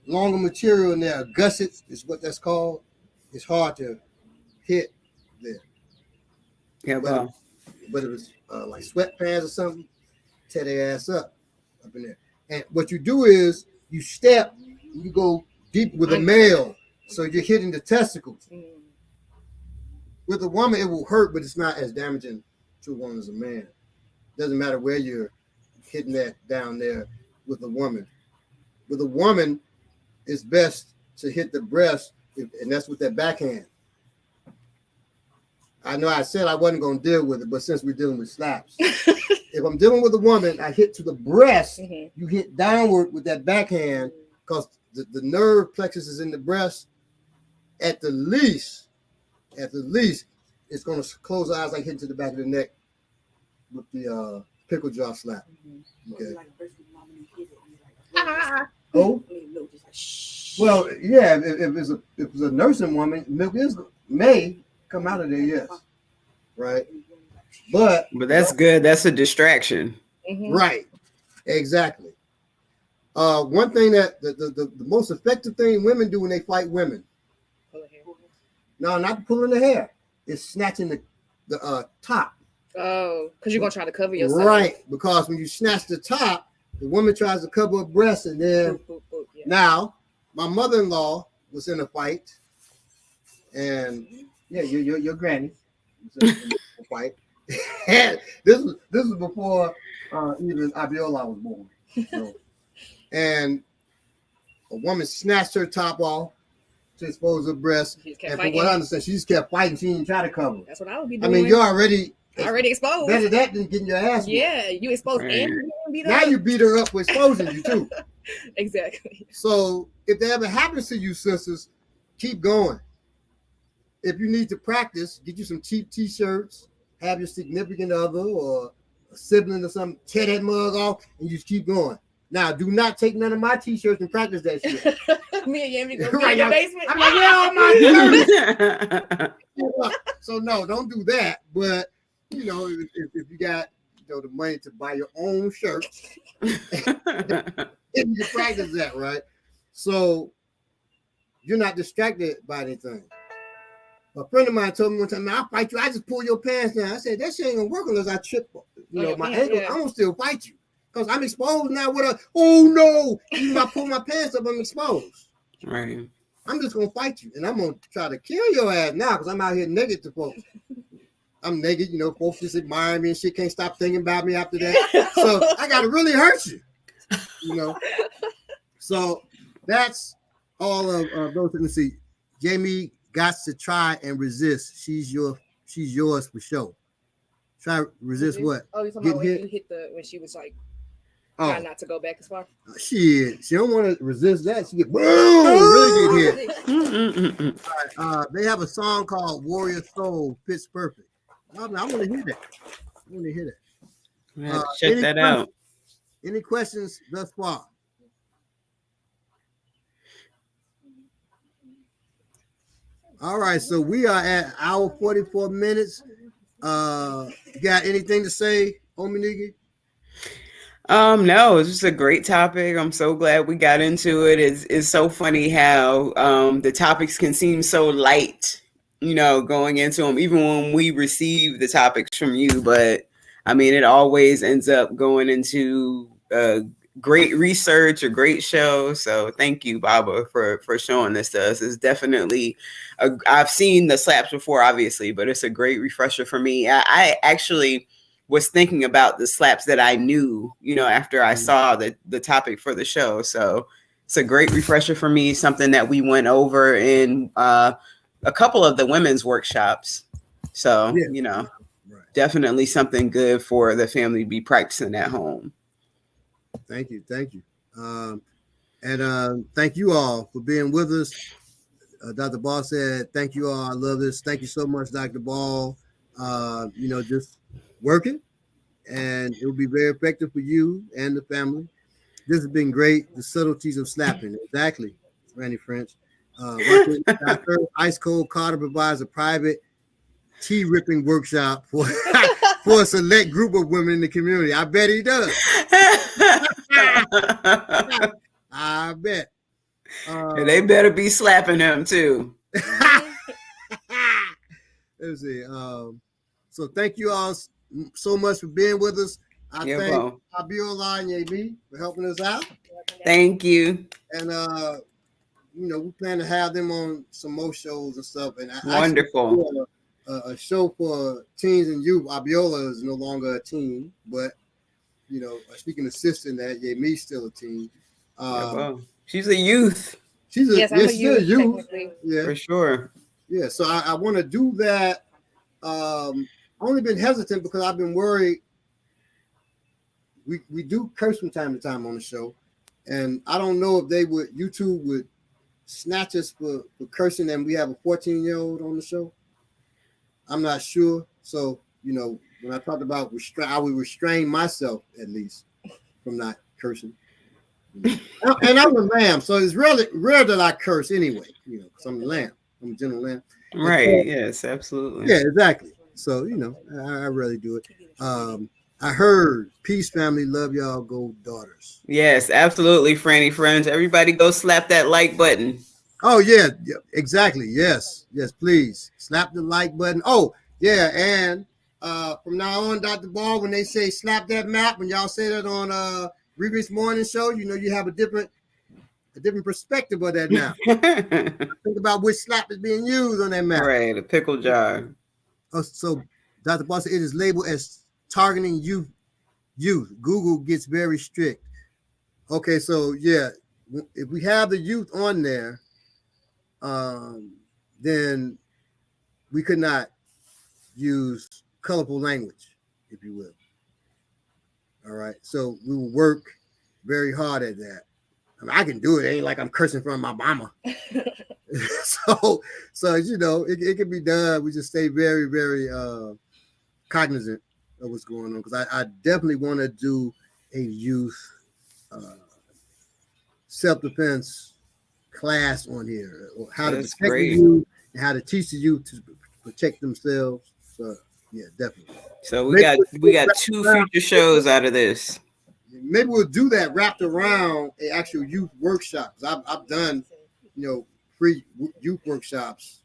longer material in there, gussets is what that's called. It's hard to hit there. Yeah, but if it's like sweatpants or something, tear their ass up in there. And what you do is you step, you go deep with a male, so you're hitting the testicles. With a woman, it will hurt, but it's not as damaging to a woman as a man. Doesn't matter where you're hitting that down there with a woman. With a woman, it's best to hit the breast, and that's with that backhand. I know I said I wasn't going to deal with it, but since we're dealing with slaps, if I'm dealing with a woman, I hit to the breast, you hit downward with that backhand because the nerve plexus is in the breast. At the least, it's going to close the eyes like hitting to the back of the neck with the pickle jaw slap. Okay. Oh, well, yeah. If it's a nursing woman, milk may come out of there, yes, right. But that's good. That's a distraction, right? Exactly. One thing that the most effective thing women do when they fight women, no, not pulling the hair, is snatching the top. Oh, because you're gonna try to cover yourself, right? Because when you snatch the top, the woman tries to cover her breast, and then now my mother-in-law was in a fight, and yeah, your granny was in a fight. And this was before even Abiola was born. So, and a woman snatched her top off to expose her breast, and from what I understand, she just kept fighting. She didn't try to cover. That's what I would be doing. I mean, you're already exposed. Better that than getting your ass beat. Yeah, you exposed and beat now up. you beat her up for exposing you too. Exactly. So if that ever happens to you, sisters, keep going. If you need to practice, get you some cheap t-shirts, have your significant other or a sibling or something, tear that mug off, and you just keep going. Now, do not take none of my t-shirts and practice that shit. Me and Yami go in the basement. I'm like, yeah, all my shirts. So no, don't do that. But you know, if you got the money to buy your own shirt, you can practice that, right? So you're not distracted by anything. A friend of mine told me one time, man, I'll fight you. I just pull your pants down. I said, that shit ain't gonna work unless I trip, my ankle. Yeah. I'm gonna still fight you because I'm exposed now. Oh no! Even if I pull my pants up, I'm exposed. Right. I'm just gonna fight you, and I'm gonna try to kill your ass now because I'm out here naked to folks. I'm naked, folks just admire me and shit. Can't stop thinking about me after that. So I gotta really hurt you, So that's all of those things. See, Jamie got to try and resist. She's yours for sure. Try resist what? Oh, you're talking about when you hit when she was like trying not to go back as far? Shit. She don't want to resist that. She get boom, really get hit. Right, they have a song called Warrior Soul Fits Perfect. I want to hear that. Check that out. Any questions thus far? All right, so we are at hour 44 minutes. You got anything to say, Ominigi? No, it's just a great topic. I'm so glad we got into it. It's so funny how the topics can seem so light, going into them, even when we receive the topics from you. But I mean, it always ends up going into great research, a great show. So thank you, Baba, for showing this to us. It's definitely I've seen the slaps before, obviously, but it's a great refresher for me. I actually was thinking about the slaps that I knew, after I saw the topic for the show. So it's a great refresher for me, something that we went over in a couple of the women's workshops. So, right. definitely something good for the family to be practicing at home. Thank you. And thank you all for being with us. Dr. Ball said, thank you all. I love this. Thank you so much, Dr. Ball. Just working, and it will be very effective for you and the family. This has been great. The subtleties of slapping. Exactly, Randy French. Dr. Ice Cold Carter provides a private tea ripping workshop for for a select group of women in the community. I bet he does. I bet. And they better be slapping him too. Let's see. So thank you all so much for being with us. I thank Abiola and Yebi for helping us out. Thank you. And we plan to have them on some more shows and stuff. And wonderful. A show for teens and youth. Abiola is no longer a teen, but she can assist in that. Yebi's still a teen. She's a youth. She's a youth. Yeah, for sure. Yeah, so I want to do that. I've only been hesitant because I've been worried. We do curse from time to time on the show, and I don't know if YouTube would snatch us for cursing, and we have a 14-year-old on the show. I'm not sure. So when I talked about I would restrain myself at least from not cursing. And I'm a lamb, so it's really rare that I curse anyway. Because I'm a lamb. I'm a gentle lamb. Right. Yes, absolutely. Yeah, exactly. So, I really do it. I heard Peace Family, love y'all, go daughters. Yes, absolutely, Franny friends. Everybody go slap that like button. Oh, yeah, exactly. Yes, please. Slap the like button. Oh, yeah, and from now on, Dr. Ball, when they say slap that map, when y'all say that on Revis Morning Show, you have a different perspective of that now. Think about which slap is being used on that map. Right, a pickle jar. Oh, so Dr. Ball said it is labeled as targeting youth. Google gets very strict. Okay, so yeah, if we have the youth on there, then we could not use colorful language, if you will. All right, so we will work very hard at that. I mean, I can do it. It ain't like I'm cursing from my mama. so it can be done. We just stay very, very cognizant of what's going on, because I definitely want to do a youth self-defense class on here, or how to protect the youth and how to teach the youth to protect themselves. So yeah, definitely. So we got 2 future shows out of this. Maybe we'll do that wrapped around an actual youth workshop. I've done free youth workshops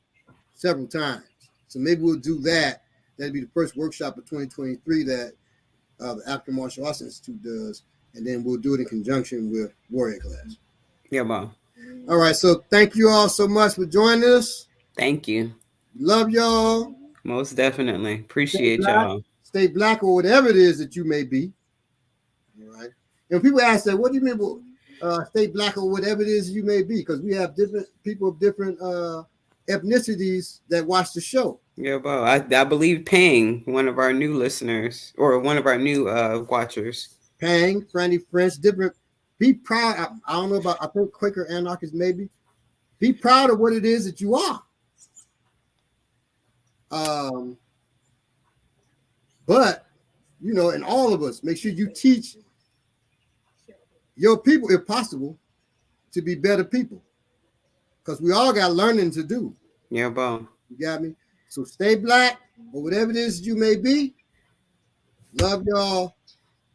several times. So maybe we'll do that. That'd be the first workshop of 2023 that the African Martial Arts Institute does. And then we'll do it in conjunction with Warrior Class. Yeah, Mom. All right. So thank you all so much for joining us. Thank you. Love y'all. Most definitely. Appreciate y'all. Stay black or whatever it is that you may be. All right. And people ask that, what do you mean stay black or whatever it is you may be? Because we have different people of different ethnicities that watch the show. Yeah, bro. I believe Pang, one of our new listeners, or one of our new watchers. Pang, Franny French, different. Be proud. I don't know about, I think Quaker anarchists maybe. Be proud of what it is that you are. But, and all of us, make sure you teach your people, if possible, to be better people. Because we all got learning to do. Yeah, bro. You got me? So stay black, or whatever it is you may be. Love y'all.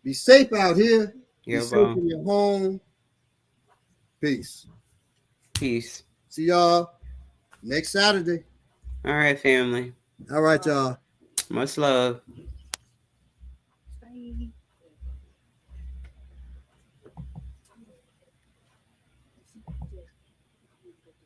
Be safe out here. Yeah, be safe in your home. Peace. Peace. See y'all next Saturday. All right, family. All right, y'all. Much love.